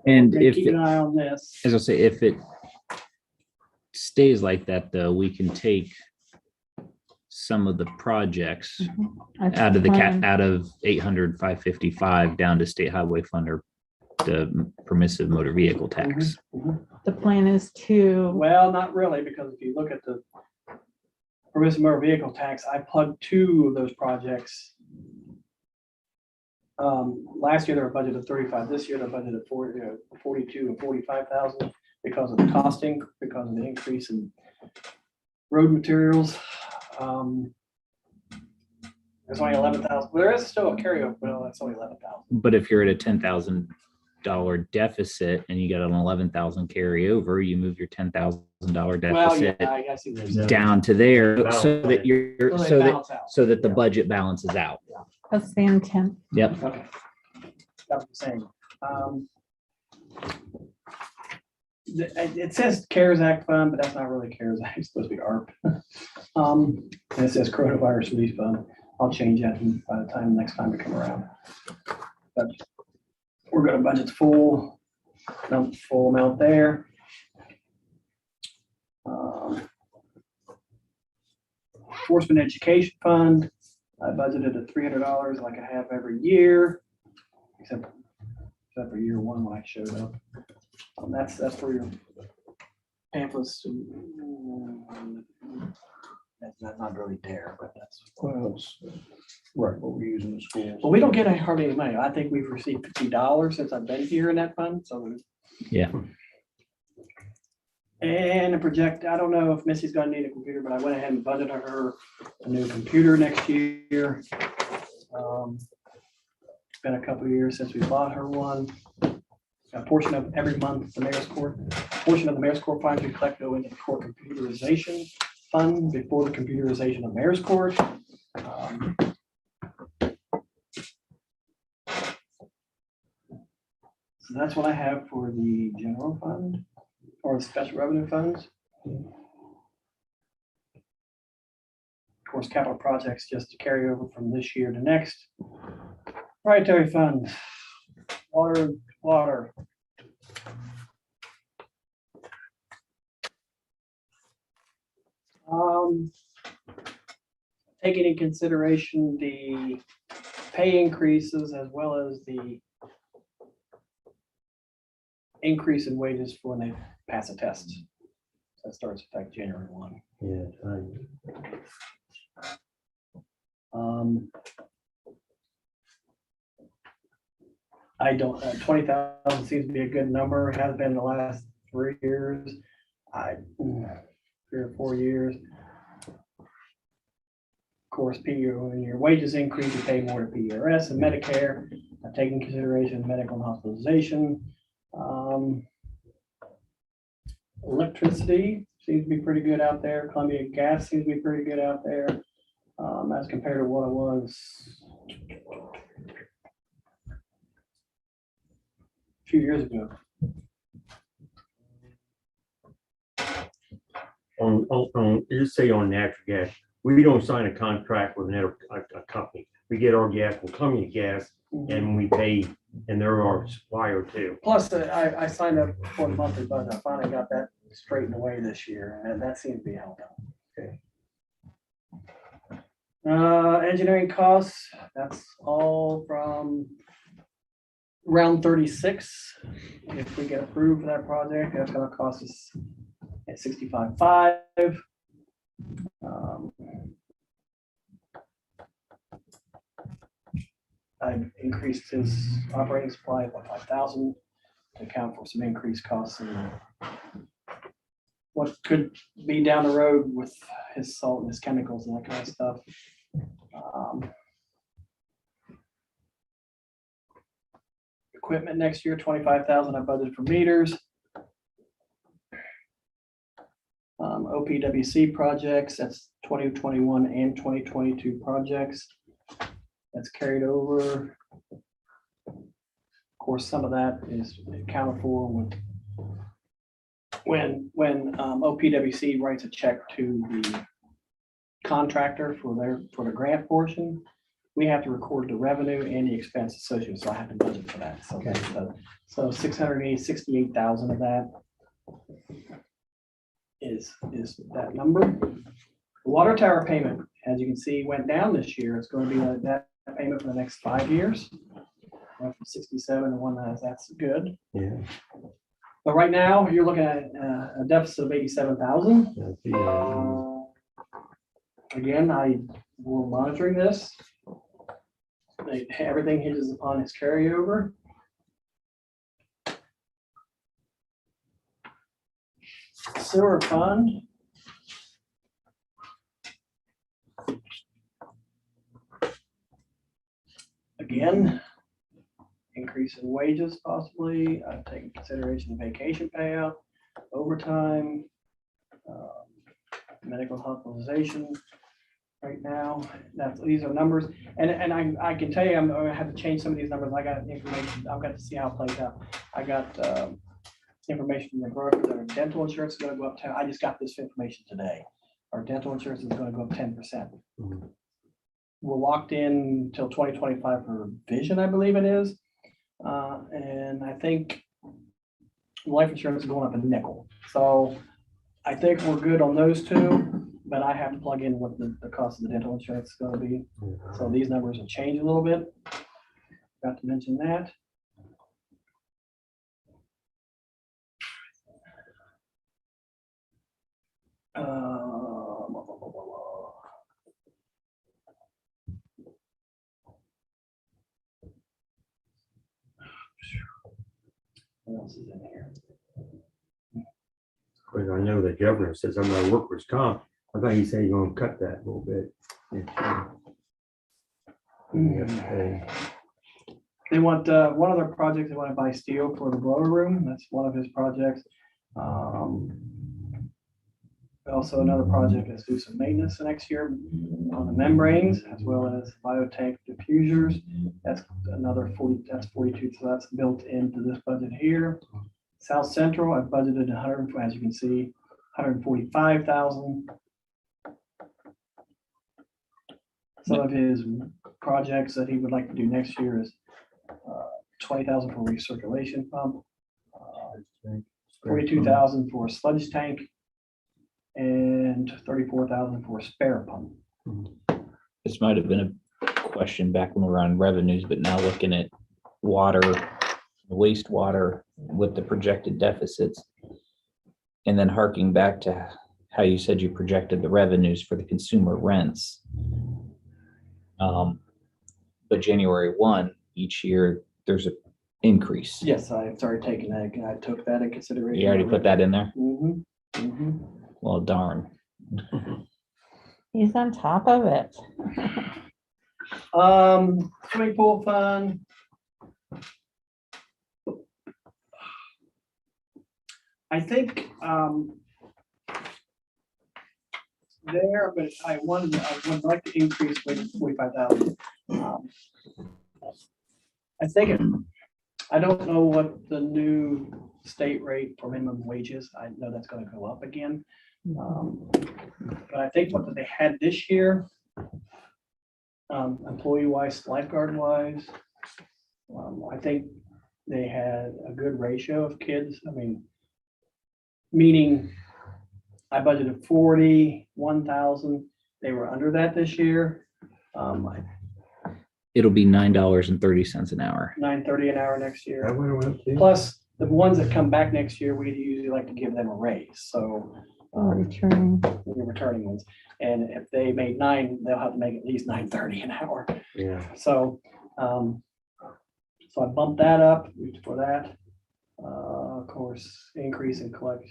And Okay, if, keep an eye on this. as I say, if it stays like that, though, we can take some of the projects That's out of the plan. out of 800, 555 down to state highway fund or the permissive motor vehicle tax. The plan is to, Well, not really, because if you look at the permissive motor vehicle tax, I plugged 2 of those projects. Last year they were budgeted 35. This year they're budgeted 42 and 45,000 because of the costing, because of the increase in road materials. There's only 11,000. Well, there is still a carryover, but that's only 11,000. But if you're at a $10,000 deficit and you got an 11,000 carryover, you move your $10,000 Well, deficit yeah, I see what you're saying. down to there so that you're So they so that balance out. so that the budget balances out. that's the intent. Okay. Yep. That's what I'm saying. It says CARES Act fund, but that's not really CARES Act. It's supposed to be ARP. And it says coronavirus relief fund. I'll change that by the time next time we come around. But we're gonna budget full amount there. Enforcement education fund, I budgeted at $300 like I have every year, except for year 1 when I showed up. That's for your pamphlets. That's not really there, but that's. Well, it's right, what we use in the schools. Well, we don't get hardly any money. I think we've received $50 since I've been here in that fund, so. Yeah. And a project, I don't know if Missy's gonna need a computer, but I went ahead and budgeted her a new computer next year. It's been a couple of years since we bought her one. A portion of every month, the mayor's court, portion of the mayor's court funds we collect go into the court computerization fund before the computerization of mayor's court. So that's what I have for the general fund or the special revenue funds. Of course, capital projects just to carry over from this year to next. Proprietary fund, water. taking in consideration the pay increases as well as the increase in wages for when they pass a test. That starts effect January 1. Yeah, I don't, 20,000 seems to be a good number. It has been the last 3 years. 3 or 4 years. Of course, when your wages increase, you pay more to PRS and Medicare, taking consideration medical and hospitalization. Electricity seems to be pretty good out there. Columbia Gas seems to be pretty good out there, as compared to what it was a few years ago. You say on natural gas, we don't sign a contract with another a company. We get our gas from Columbia Gas and we pay, and they're our supplier too. Plus, I signed up for the monthly budget. I finally got that straightened away this year, and that seems to be helping. Okay. Engineering costs, that's all from round 36. If we get approved for that project, that's gonna cost us at 65.5. I've increased his operating supply by 5,000 to account for some increased costs and what could be down the road with his salt and his chemicals and that kind of stuff. Equipment next year, 25,000 I budgeted for meters. OPWC projects, that's 2021 and 2022 projects. That's carried over. Of course, some of that is accounted for with when OPWC writes a check to the contractor for the grant portion, we have to record the revenue and the expense associated, so I have to budget for that. So, Okay. so 668,000 of that is that number. Water tower payment, as you can see, went down this year. It's going to be that payment for the next 5 years. Went from 67 to 1, that's good. Yeah. But right now, you're looking at a deficit of 87,000. Again, we're monitoring this. Everything hinges upon its carryover. Sewer fund. Again, increase in wages possibly. I've taken consideration vacation payout, overtime, medical hospitalization. Right now, these are numbers, and I can tell you, I'm gonna have to change some of these numbers. I got information. I've got to see how it plays out. I got information from the broker that our dental insurance is going to go up 10. I just got this information today. Our dental insurance is going to go up 10%. We're locked in until 2025 for vision, I believe it is, and I think life insurance is going up a nickel. So I think we're good on those two. But I have to plug in what the cost of the dental insurance is going to be. So these numbers will change a little bit. Got to mention that. What else is in here? Because I know the governor says I'm gonna workers' comp. I thought he said he's gonna cut that a little bit. They want one of their projects. They want to buy steel for the blower room. That's one of his projects. Also, another project is do some maintenance next year on the membranes as well as biotank diffusers. That's another 40. That's 42. So that's built into this budget here. South Central, I've budgeted 100. As you can see, 145,000. Some of his projects that he would like to do next year is 20,000 for recirculation pump, 42,000 for sludge tank, and 34,000 for spare pump. this might have been a question back when we were on revenues, but now looking at water, wastewater with the projected deficits. And then harking back to how you said you projected the revenues for the consumer rents. But January 1, each year, there's an increase. Yes, I've started taking that, I took that in consideration. You already put that in there? Mhm, mhm. Well, darn. He's on top of it. Swimming pool fund. I think, there, but I would like to increase maybe 45,000. I think, I don't know what the new state rate for minimum wages, I know that's gonna go up again. But I think what they had this year, employee wise, lifeguard wise, I think they had a good ratio of kids. I mean, meaning I budgeted 41,000. They were under that this year. It'll be $9.30 an hour. $9.30 an hour next year. That went up too? Plus the ones that come back next year, we usually like to give them a raise. So Returning. the returning ones. And if they made 9, they'll have to make at least $9.30 an hour. Yeah. So, so I bumped that up for that. Of course, increase in collect.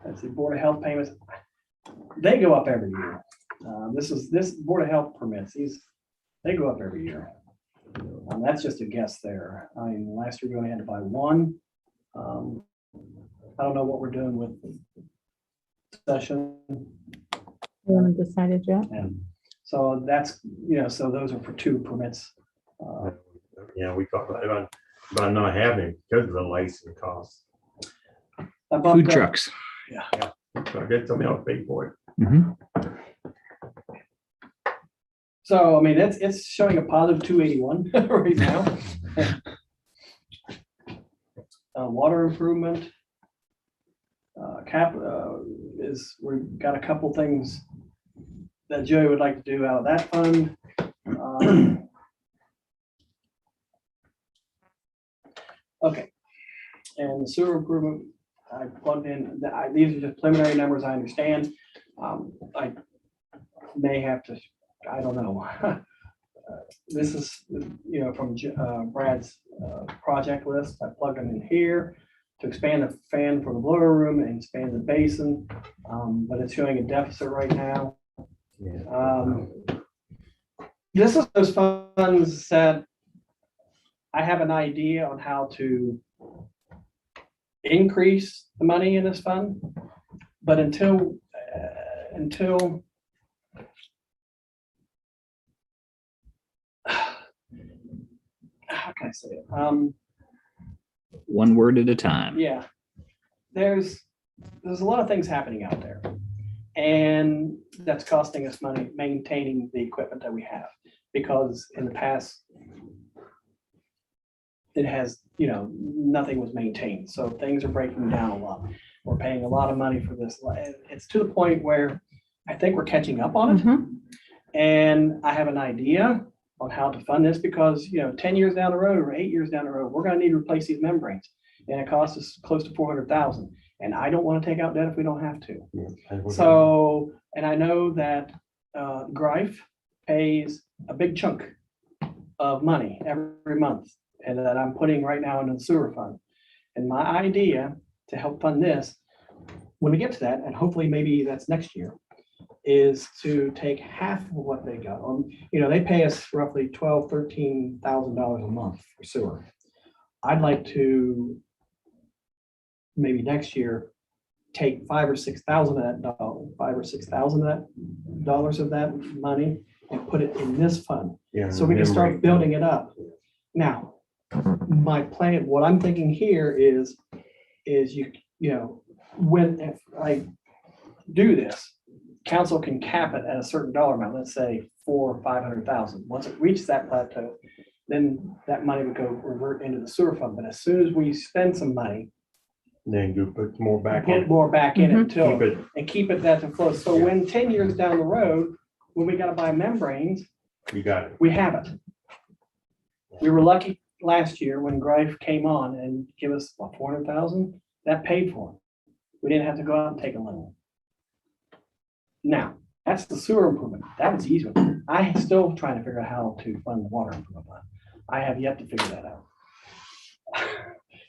That's the Board of Health payments. They go up every year. This Board of Health permits, they go up every year. That's just a guess there. I mean, last year we only had to buy one. I don't know what we're doing with session. We haven't decided yet. And so that's, so those are for 2 permits. Yeah, we talked about not having it because of the license costs. I bumped Food up- trucks. So I get something else to pay for it. Mhm. So, I mean, it's showing a positive 281 right now. Water improvement. We've got a couple things that Joey would like to do out of that fund. Okay, and the sewer improvement, I plugged in, these are just preliminary numbers, I understand. I may have to, I don't know. This is, from Brad's project list. I plugged them in here to expand the fan for the blower room and expand the basin, but it's showing a deficit right now. Yeah. This is those funds that I have an idea on how to increase the money in this fund, but until how can I say it? One word at a time. Yeah, there's a lot of things happening out there, and that's costing us money maintaining the equipment that we have, because in the past it has, nothing was maintained, so things are breaking down a lot. We're paying a lot of money for this. It's to the point where I think we're catching up on it, Mhm. and I have an idea on how to fund this, because 10 years down the road or 8 years down the road, we're going to need to replace these membranes, and it costs us close to 400,000. And I don't want to take out debt if we don't have to. So, and I know that Greif pays a big chunk of money every month, and that I'm putting right now into the sewer fund. And my idea to help fund this, when we get to that, and hopefully maybe that's next year, is to take half of what they got. They pay us roughly $12,000-13,000 a month for sewer. I'd like to maybe next year take $5,000 or $6,000 of that money and put it in this fund, Yeah, so we can start building it up. Now, my plan, what I'm thinking here is if I do this, council can cap it at a certain dollar amount, let's say 400,000 or 500,000. Once it reaches that plateau, then that money would go revert into the sewer fund. But as soon as we spend some money, Then you put more back put in. more back in it Mhm. until Keep it. and keep it that to flow. So when 10 years down the road, when we gotta buy membranes, You got it. we have it. We were lucky last year when Greif came on and give us, what, 400,000? That paid for it. We didn't have to go out and take a loan. Now, that's the sewer improvement. That was the easy one. I am still trying to figure out how to fund the water improvement fund. I have yet to figure that out.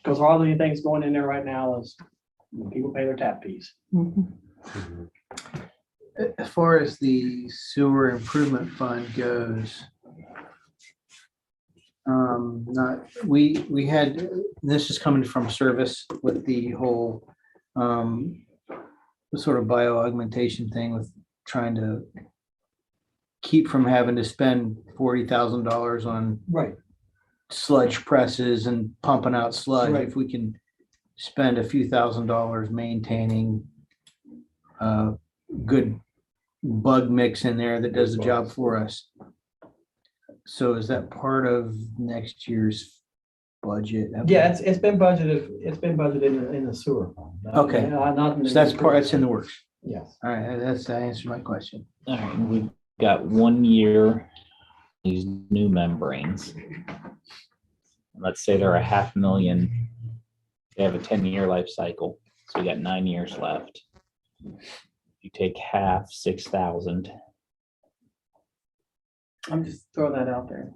Because all the things going in there right now is when people pay their tap fees. Mhm. As far as the sewer improvement fund goes, we had, this is coming from service with the whole, the sort of bioaugmentation thing with trying to keep from having to spend $40,000 on Right. sludge presses and pumping out sludge. Right. If we can spend a few $1,000s maintaining a good bug mix in there that does the job for us. So is that part of next year's budget? Yeah, it's been budgeted, in the sewer fund. Okay. Not in the- So that's in the works. Yes. All right, that answered my question. All right, we've got 1 year, these new membranes. Let's say they're a 500,000. They have a 10-year life cycle, so we got 9 years left. You take half, 6,000, I'm just throwing that out there.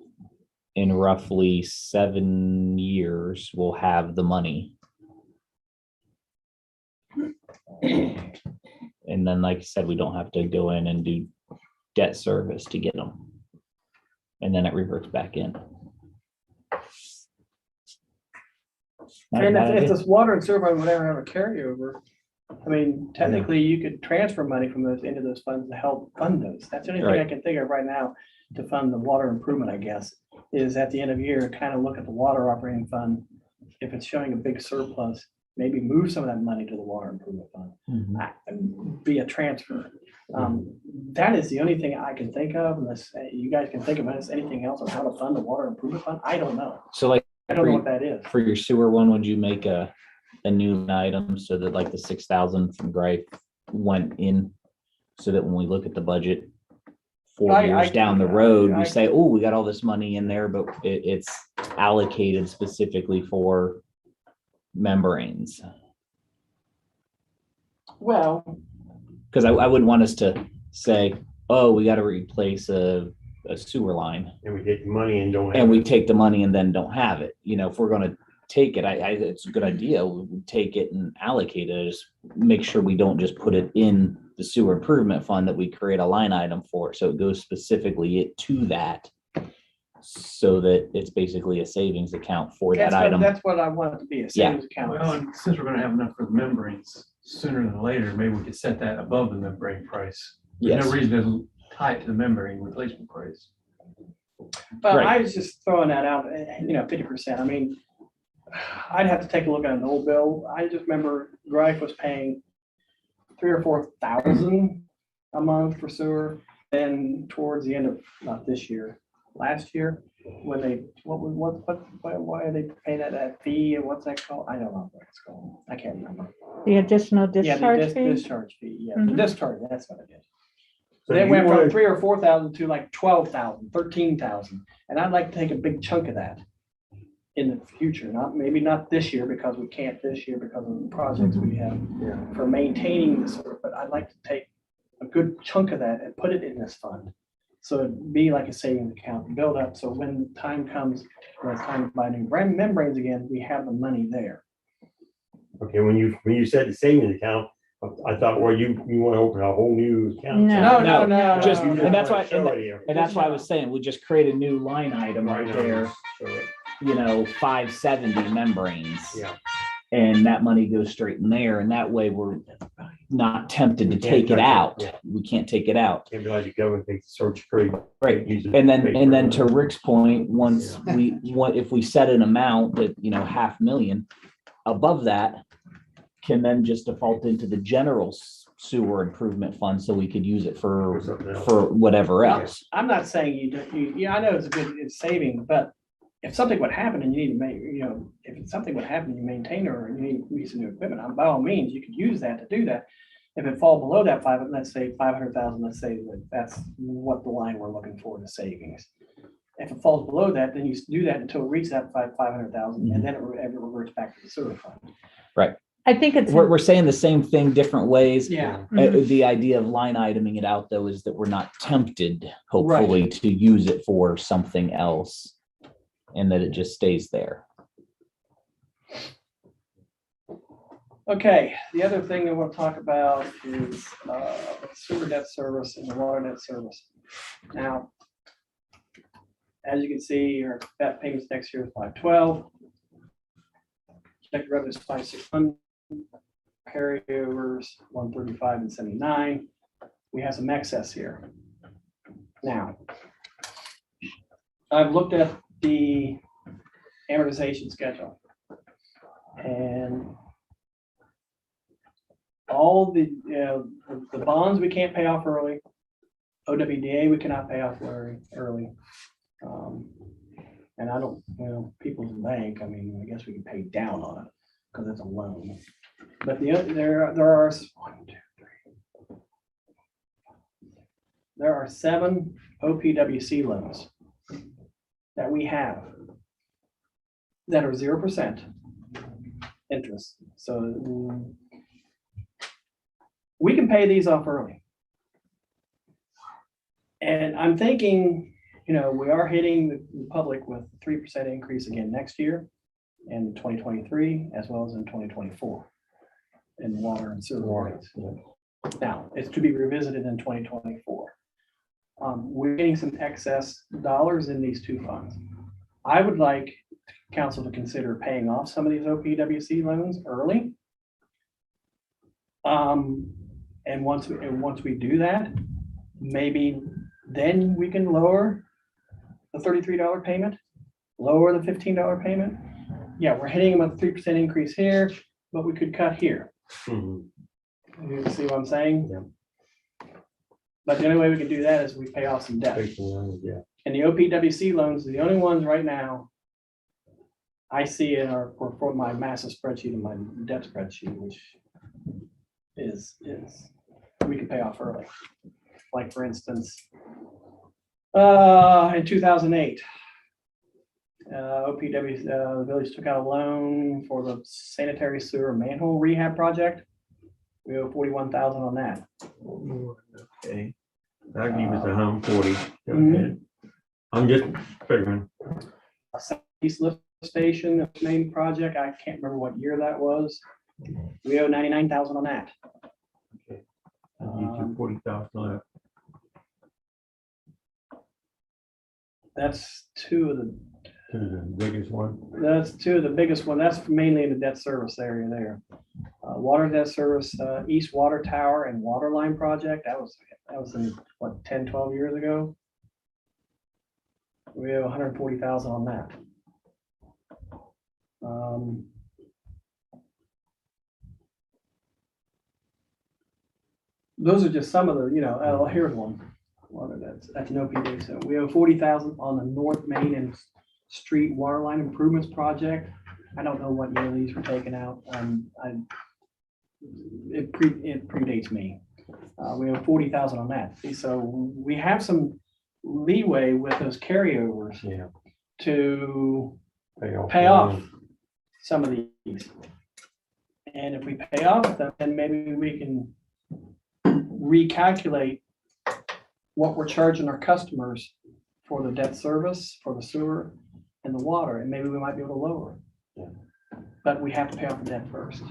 in roughly 7 years, we'll have the money. And then, like I said, we don't have to go in and do debt service to get them. And then it reverts back in. Not a And bad if idea. this water and sewer fund would ever have a carryover, I mean, technically you could transfer money from those into those funds to help fund those. That's the only thing I Right. can think of right now to fund the water improvement, I guess, is at the end of the year, kind of look at the water operating fund. If it's showing a big surplus, maybe move some of that money to the water improvement fund. Be a transfer. That is the only thing I can think of, unless you guys can think of anything else on how to fund the water improvement fund. I don't know. So like I don't know what that is. for your sewer one, would you make a new item so that like the 6,000 from Greif went in? So that when we look at the budget 4 I years can- down the road, I- we say, oh, we got all this money in there, but it's allocated specifically for membranes. Well, Because I wouldn't want us to say, oh, we got to replace a sewer line, And we take the money and don't have. and we it. take the money and then don't have it. You know, if we're going to take it, it's a good idea. We would take it and allocate it. Just make sure we don't just put it in the sewer improvement fund, that we create a line item for it. So it goes specifically to that, so that it's basically a savings account for that item. that's what I want it to be, a savings account. Well, and since we're gonna have enough for the membranes sooner than later, maybe we could set that above the membrane price. There's Yes. no reason to tie it to the membrane replacement price. But Right. I was just throwing that out, 50%. I mean, I'd have to take a look at an old bill. I just remember Greif was paying 3,000 or 4,000 a month for sewer. Then towards the end of, not this year, last year, when they, why are they paying that fee, and what's that called? I don't know what it's called. I can't remember. The additional Yeah, discharge the fee? discharge fee, yeah, the Mhm. discharge, that's what it is. So They you went from wanna- 3,000 or 4,000 to like 12,000, 13,000, and I'd like to take a big chunk of that in the future, maybe not this year, because we can't this year because of the projects we have Yeah. for maintaining the sewer, but I'd like to take a good chunk of that and put it in this fund. So it'd be like a savings account, build up, so when the time comes, when it's time to buy new membranes again, we have the money there. Okay, when you said the savings account, I thought, well, you want to open a whole new account. No. No. Just- You and that's wanna why- show it here. And that's why I was saying, we just create a new line item right there, Show it. 570 membranes. Yeah. And that money goes straight in there, and that way we're not tempted to We can't take it touch it, out. yeah. We can't take it out. Can't be like the government takes the search free. Right. Use it And paper. then to Rick's point, once if we set an amount that, 500,000 above that, can then just default into the general sewer improvement fund, so we could use it Or something else. for whatever else. I'm not saying yeah, I know it's saving, but if something would happen and you need to make, if something would happen, you maintain or you need some new equipment, by all means, you could use that to do that. If it falls below that five, let's say 500,000, let's say that that's what the line we're looking for, the savings. If it falls below that, then you do that until it reaches that 500,000, and then it reverts back to the sewer fund. I think it's, We're saying the same thing different ways. Yeah. The idea of line iteming it out though is that we're not tempted, hopefully, to use it for something else and that it just stays there. Okay, the other thing that we'll talk about is sewer debt service and the water debt service. Now, as you can see, our debt payments next year is 512. Projected revenue is 5,600. Carryovers 135 and 79. We have some excess here. Now, I've looked at the amortization schedule, and all the bonds we can't pay off early, OWDA we cannot pay off early. And I don't, People's Bank, I mean, I guess we can pay down on it because it's a loan. But there are 7 OPWC loans that we have that are 0% interest. So we can pay these off early. And I'm thinking, we are hitting the public with 3% increase again next year in 2023, as well as in 2024 in water and sewer rates. Now, it's to be revisited in 2024. We're getting some excess dollars in these two funds. I would like council to consider paying off some of these OPWC loans early. And once we do that, maybe then we can lower the $33 payment, lower the $15 payment. Yeah, we're hitting them with a 3% increase here, but we could cut here. Mhm. You see what I'm saying? Yeah. But the only way we can do that is we pay off some debt. Yeah. And the OPWC loans are the only ones right now I see in for my massive spreadsheet and my debt spreadsheet, which is we can pay off early. Like for instance, in 2008, OPW, the village took out a loan for the sanitary sewer manhole rehab project. We owe 41,000 on that. Okay. That gives us 140. Mhm. I'm just figuring. A southeast lift station, the main project, I can't remember what year that was. We owe 99,000 on that. Okay. That gives you 40,000 left. That's two of the Biggest one. That's two of the biggest one. That's mainly in the debt service area there. Water debt service, East Water Tower and Water Line Project. That was in what, 10, 12 years ago. We have 140,000 on that. Those are just some of the, here's one. Water that's an OPD. So we owe 40,000 on the North Main and Street Water Line Improvements Project. I don't know what year these were taken out. It predates me. We owe 40,000 on that. So we have some leeway with those carryovers to pay off some of these. And if we pay off them, then maybe we can recalculate what we're charging our customers for the debt service, for the sewer and the water, and maybe we might be able to lower it. But we have to pay off the debt first.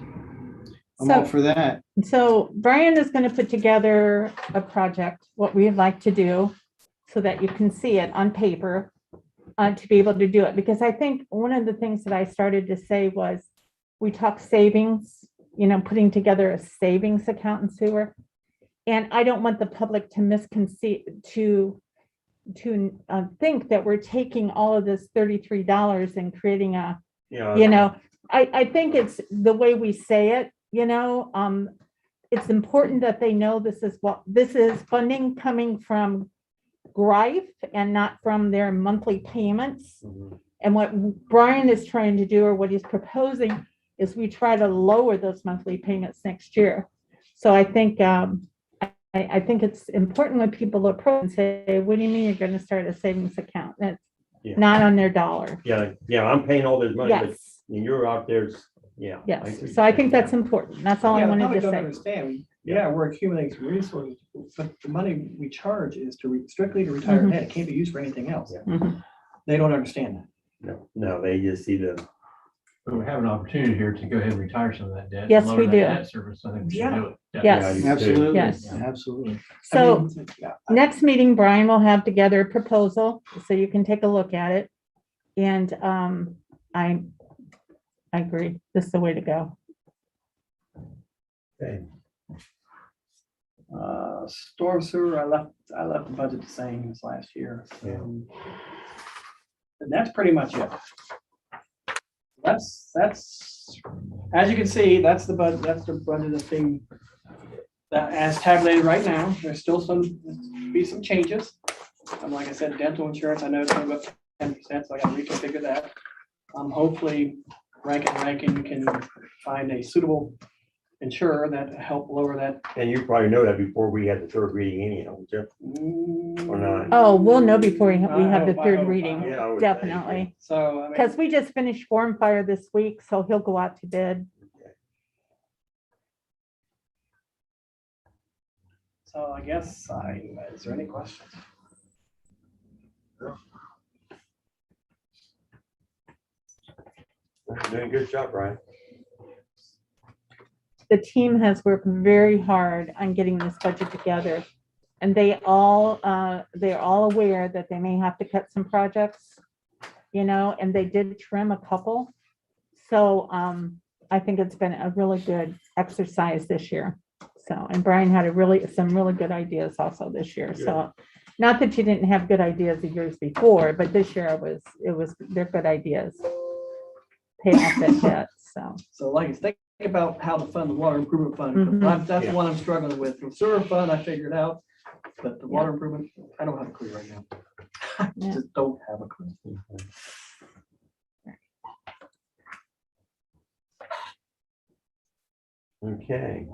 I'm all for that. So Brian is going to put together a project, what we'd like to do, so that you can see it on paper to be able to do it. Because I think one of the things that I started to say was, we talk savings, putting together a savings account in sewer. And I don't want the public to misconceive, to think that we're taking all of this $33 and creating a, I think it's the way we say it, it's important that they know this is funding coming from Greif and not from their monthly payments. And what Brian is trying to do, or what he's proposing, is we try to lower those monthly payments next year. So I think, I think it's important when people approach and say, what do you mean you're gonna start a savings account? That's Yeah. not on their dollar. Yeah, I'm paying all this money, but Yes, you're out there, yeah. yes. So I think that's important. That's all I Yeah, the wanted public to don't say. understand. Yeah, we're accumulating some resources, but the money we charge is strictly to retire Mhm. debt. It can't be used for anything else. Mhm. They don't understand that. No, they just see the, But we have an opportunity here to go ahead and retire some of that debt. and Yes, lower we that do. Debt service, I think we should Yeah. do it. Yes. Yeah, you- Absolutely, Yes. absolutely. So yeah, next meeting, Brian will have together a proposal, so you can take a look at it. And I agree, this is the way to go. okay. Storm sewer, I left the budget the same as last year. Yeah. And that's pretty much it. That's, as you can see, that's the budget that's being, that as tabulated right now. There's still be some changes. Like I said, dental insurance, I know it's going to go up 10%, so I got to reconfigure that. Hopefully Rankin can find a suitable insurer that help lower that. And you probably know that before we had the third reading anyhow, Jeff. Or not. Oh, we'll know before we I have the hope, I third hope, I reading, hope. Yeah, I would think, definitely. So, I mean. Because we just finished Form Fire this week, so he'll go out to bid. So I guess is there any questions? Doing a good job, Brian. The team has worked very hard on getting this budget together. And they're all aware that they may have to cut some projects, and they did trim a couple. So I think it's been a really good exercise this year. So, and Brian had some really good ideas also this year. So not that you didn't have good ideas the years before, but this year they're good ideas. Pay off that debt, so. So like, think about how to fund the water improvement fund. Mhm. That's Yeah. the one I'm struggling with. The sewer fund, I figured out, but the Yeah. water improvement, I don't have a clue right now. I Yeah. just don't have a clue. Okay.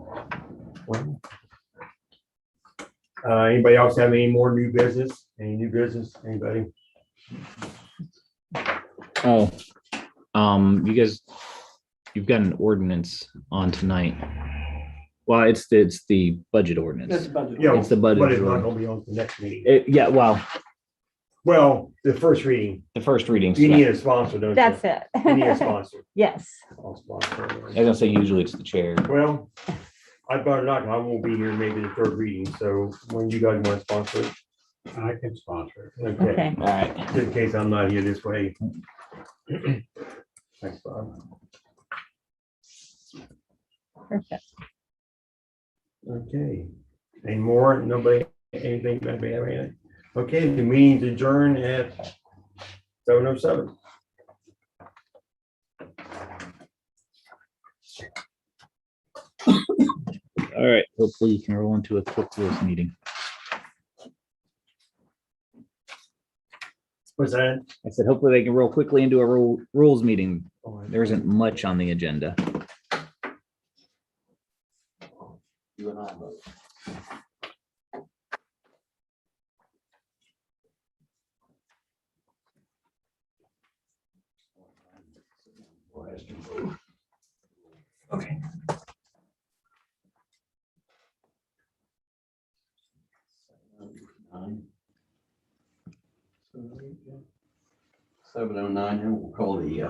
Well, anybody else have any more new business? Any new business? Anybody? Oh, you guys, you've got an ordinance on tonight. Well, it's the budget That's ordinance. budget. Yeah, It's the budget but it's not ordinance. gonna be on the next meeting. Yeah, well, Well, the first reading, the first readings. you Yeah. need a sponsor, don't you? That's You need a it. sponsor. Yes. I'll sponsor I was it. gonna say usually it's the chair. Well, I better not, I won't be here maybe the third reading, so when you guys want to sponsor it? I can sponsor it. Okay, Okay. All right. just in case I'm not here this way. Thanks, Bob. Perfect. Okay, any more? Nobody, anything, anybody have anything? Okay, the meeting's adjourned at 7:07. All right. Hopefully you can roll into a quick rules meeting. What's that? I said, hopefully they can roll quickly into a rules meeting. Oh, There isn't much on the agenda. You and I both. Okay. Seven oh nine, and we'll call the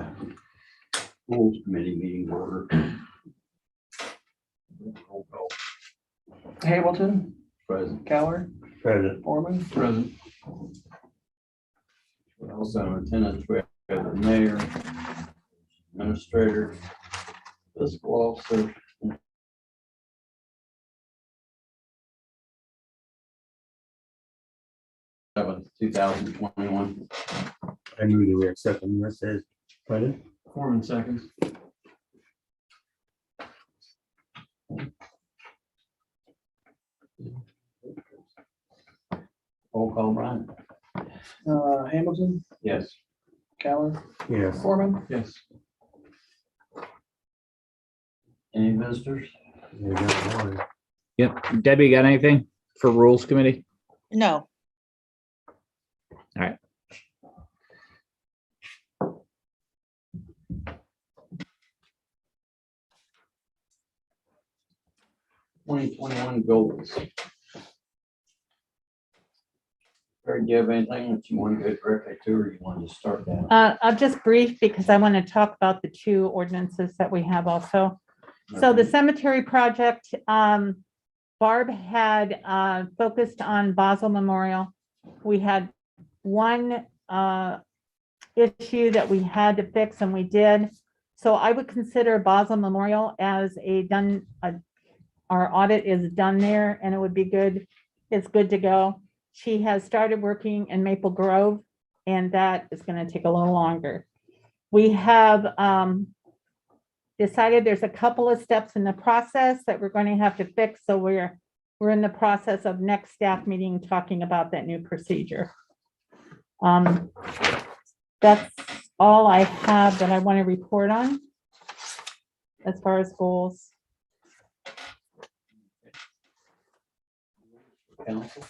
rules committee meeting to order. Roll call. Hamilton, Present. Keller, President. Foreman. Present. Also in attendance, we have the mayor, administrator, fiscal officer. 2021. I knew they were accepting, that says, President. Foreman seconds. Roll call, Brian. Hamilton, Yes. Keller, Yes. Foreman. Yes. Any visitors? They got one. Yep. Debbie, got anything for Rules Committee? No. All right. Twenty 21 goals. Or do you have anything that you want to go directly to, or you want to start down? I'll just brief because I want to talk about the two ordinances that we have also. So the cemetery project, Barb had focused on Basel Memorial. We had one issue that we had to fix and we did. So I would consider Basel Memorial as our audit is done there and it would be good. It's good to go. She has started working in Maple Grove and that is going to take a little longer. We have decided there's a couple of steps in the process that we're going to have to fix. So we're in the process of next staff meeting talking about that new procedure. That's all I have that I want to report on as far as goals. Council?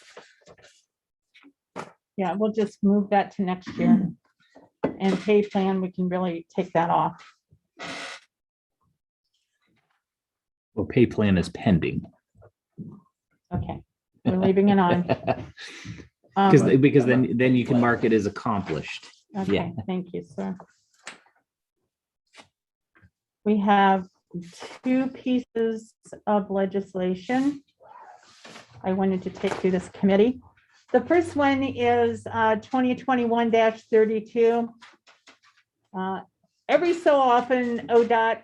Yeah, we'll just move that to next year. And pay plan, we can really take that off. Well, pay plan is pending. Okay, we're leaving it on. Because then you can mark it as accomplished. Okay, thank you, sir. We have two pieces of legislation I wanted to take to this committee. The first one is 2021-32. Every so often, ODOT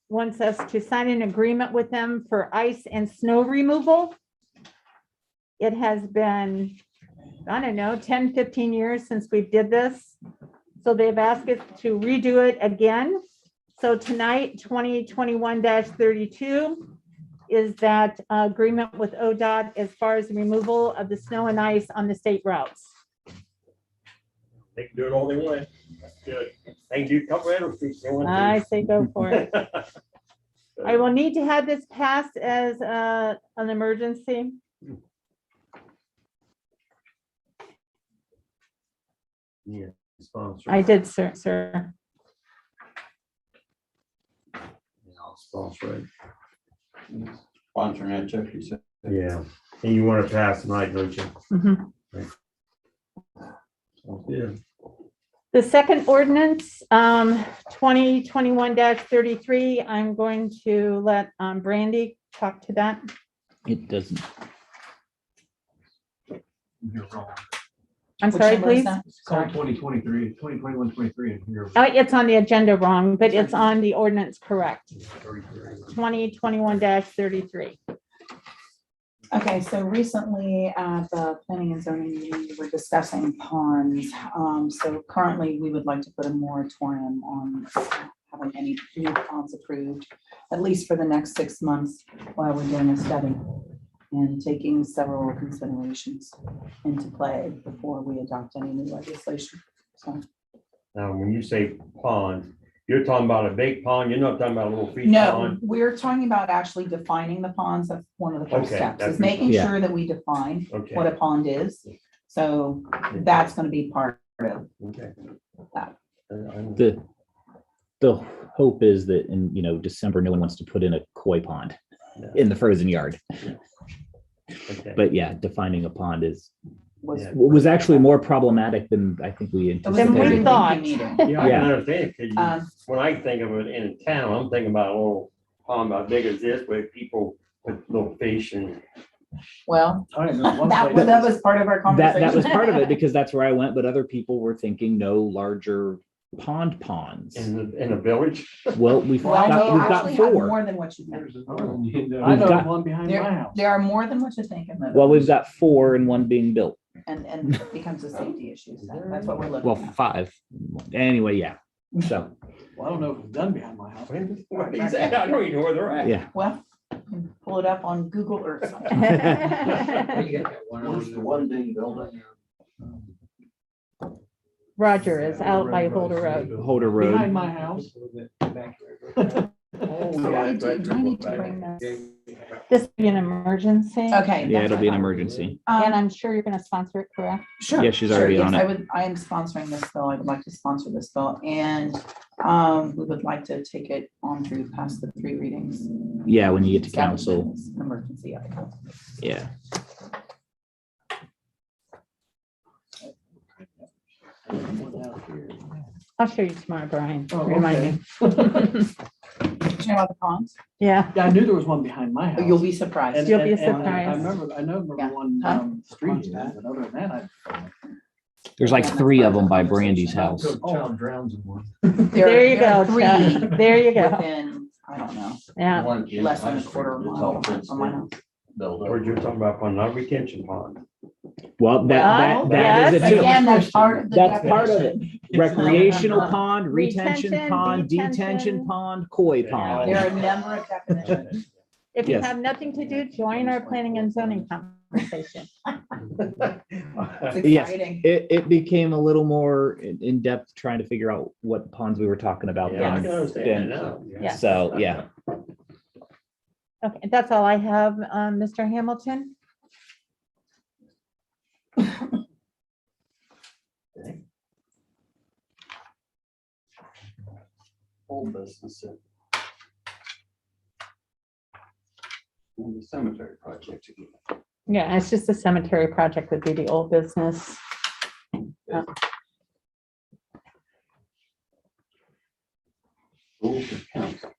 wants us to sign an agreement with them for ice and snow removal. It has been, I don't know, 10, 15 years since we did this. So they've asked us to redo it again. So tonight, 2021-32 is that agreement with ODOT as far as the removal of the snow and ice on the state routes. They can do it all they want. That's good. They can do Colorado Street. They want to. I say go for it. I will need to have this passed as an emergency. Yeah, sponsor. I did, sir. Yeah, I'll sponsor it. Sponsoring that, Chuck, you said. Yeah, and you want to pass tonight, don't you? Mhm. Yeah. The second ordinance, 2021-33, I'm going to let Brandy talk to that. It doesn't. You're wrong. I'm sorry, please. It's called 2023, 2021, 23, and you're It's on the agenda wrong, but it's on the ordinance correct. 2021-33. Okay, so recently at the planning and zoning meeting, we were discussing ponds. So currently, we would like to put a moratorium on having any new ponds approved, at least for the next 6 months while we're doing a study and taking several considerations into play before we adopt any new legislation. So, Now, when you say pond, you're talking about a big pond, you're not talking about a little fish no, pond? we're talking about actually defining the ponds. That's one of the first Okay, steps, that's- is making Yeah. sure that we define Okay. what a pond is. So that's gonna be part of Okay. that. The hope is that in, December, no one wants to put in a koi pond in the frozen yard. Okay. But yeah, defining a pond Was Yeah. was actually more problematic than I think we It was a Then we very anticipated. thought- lengthy meeting. Yeah, I can Yeah. understand, because Um, when I think of it in town, I'm thinking about a little pond about big as this, where people put little fish and. Well, All right, there's one that place- was part of our That conversation. was part of it because that's where I went, but other people were thinking no larger ponds. In the village. Well, we've Well, got they actually have four. more than what you think. I know We've got- one behind my house. There are more than what you think in the. Well, we've got 4 and 1 being built. And it becomes a safety issue. So that's what we're looking Well, at. 5. Anyway, yeah. So, Well, I don't know if it's done behind my house. Where is that? I don't even know where they're at. yeah. Well, you can pull it up on Google Earth. Where's the one being built at? Roger is out by Holder Road. Holder Road. Behind my house. Oh, So yeah, I that's right. do I need to bring this? This will be an emergency. Okay. Yeah, that's it'll be an what I thought. emergency. And I'm sure you're gonna sponsor it, correct? Sure. Yeah, she's sure, already yes, on it. I am sponsoring this bill. I would like to sponsor this bill and we would like to take it on through past the 3 readings. Yeah, when you get to Establish it council, as an Emergency at the council. yeah. I'll show you tomorrow, Brian. Oh, Remind okay. me. Do you know about the ponds? Yeah, Yeah, I knew there was one behind my house. You'll be surprised. And- You'll be and- and surprised. I remember Yeah. one, Huh? street, but other than that, There's like Yeah, that's 3 part of of the them by conversation. Brandy's house. Child drowns in one. there you go, Three Chuck. There you go. within, I don't know, Yeah, less than a quarter of a mile from my house. Or you're talking about on a retention pond. Well, that yes. is a. Again, that's part of the. That's part of it. definition. Recreational Uh, pond, retention retention, pond, detention. detention pond, koi pond. There are a number of definitions. if you Yes. have nothing to do, join our planning and zoning conversation. It's Yes. exciting. It became a little more in depth trying to figure out what ponds we were talking about. Yeah, I then. can understand that now. Yeah. So, yeah. Okay, that's all I have, Mr. Hamilton. Old business. And the cemetery project again. Yeah, it's just a cemetery project would be the old business. Rules of council.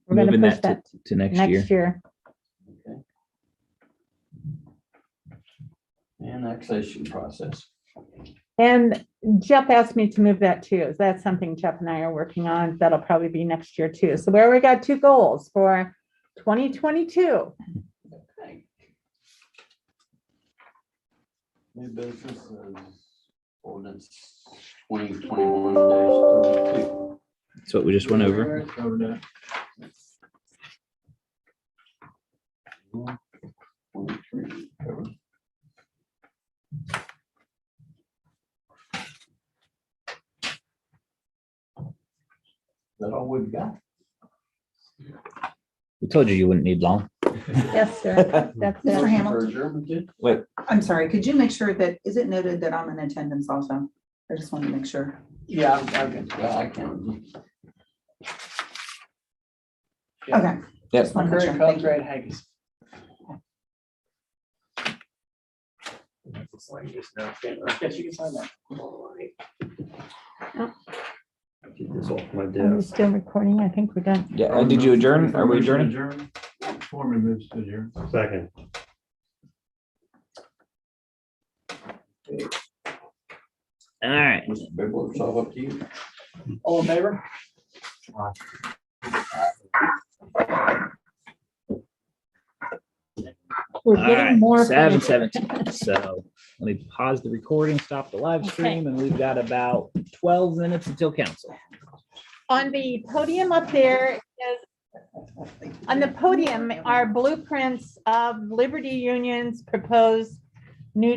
We're gonna Moving push that that to next year. next year. Annexation process. And Jeff asked me to move that too. Is that something Jeff and I are working on? That'll probably be next year too. So where we got 2 goals for 2022. Okay. New business is ordinance 2021-32. That's what we just went over. Covered that. 23, covered. That all we've got? We told you you wouldn't need long. Yes, sir. That's Mr. it. Hamilton, Adjournment, Jim? Wait, I'm sorry, could you make sure that, is it noted that I'm in attendance also? I just want to make sure. yeah, I'm good. Yeah, I can. Yeah. Okay. Yep. Just wanna make Curry sure. Cubs, Thank you. Red Haggis. Yes, you can sign that. Get this off my Are we desk. still recording? I think we're done. yeah, did you adjourn? Are we adjourning? Adjourn. Foreman moves to adjourn. Second. All right. Mr. Bibble, it's all up to you. All in favor? We're All getting right, more. 7:17. So let me pause the recording, stop the live stream, and we've got about 12 minutes until council. On the podium up there is, on the podium are blueprints of Liberty Union's proposed new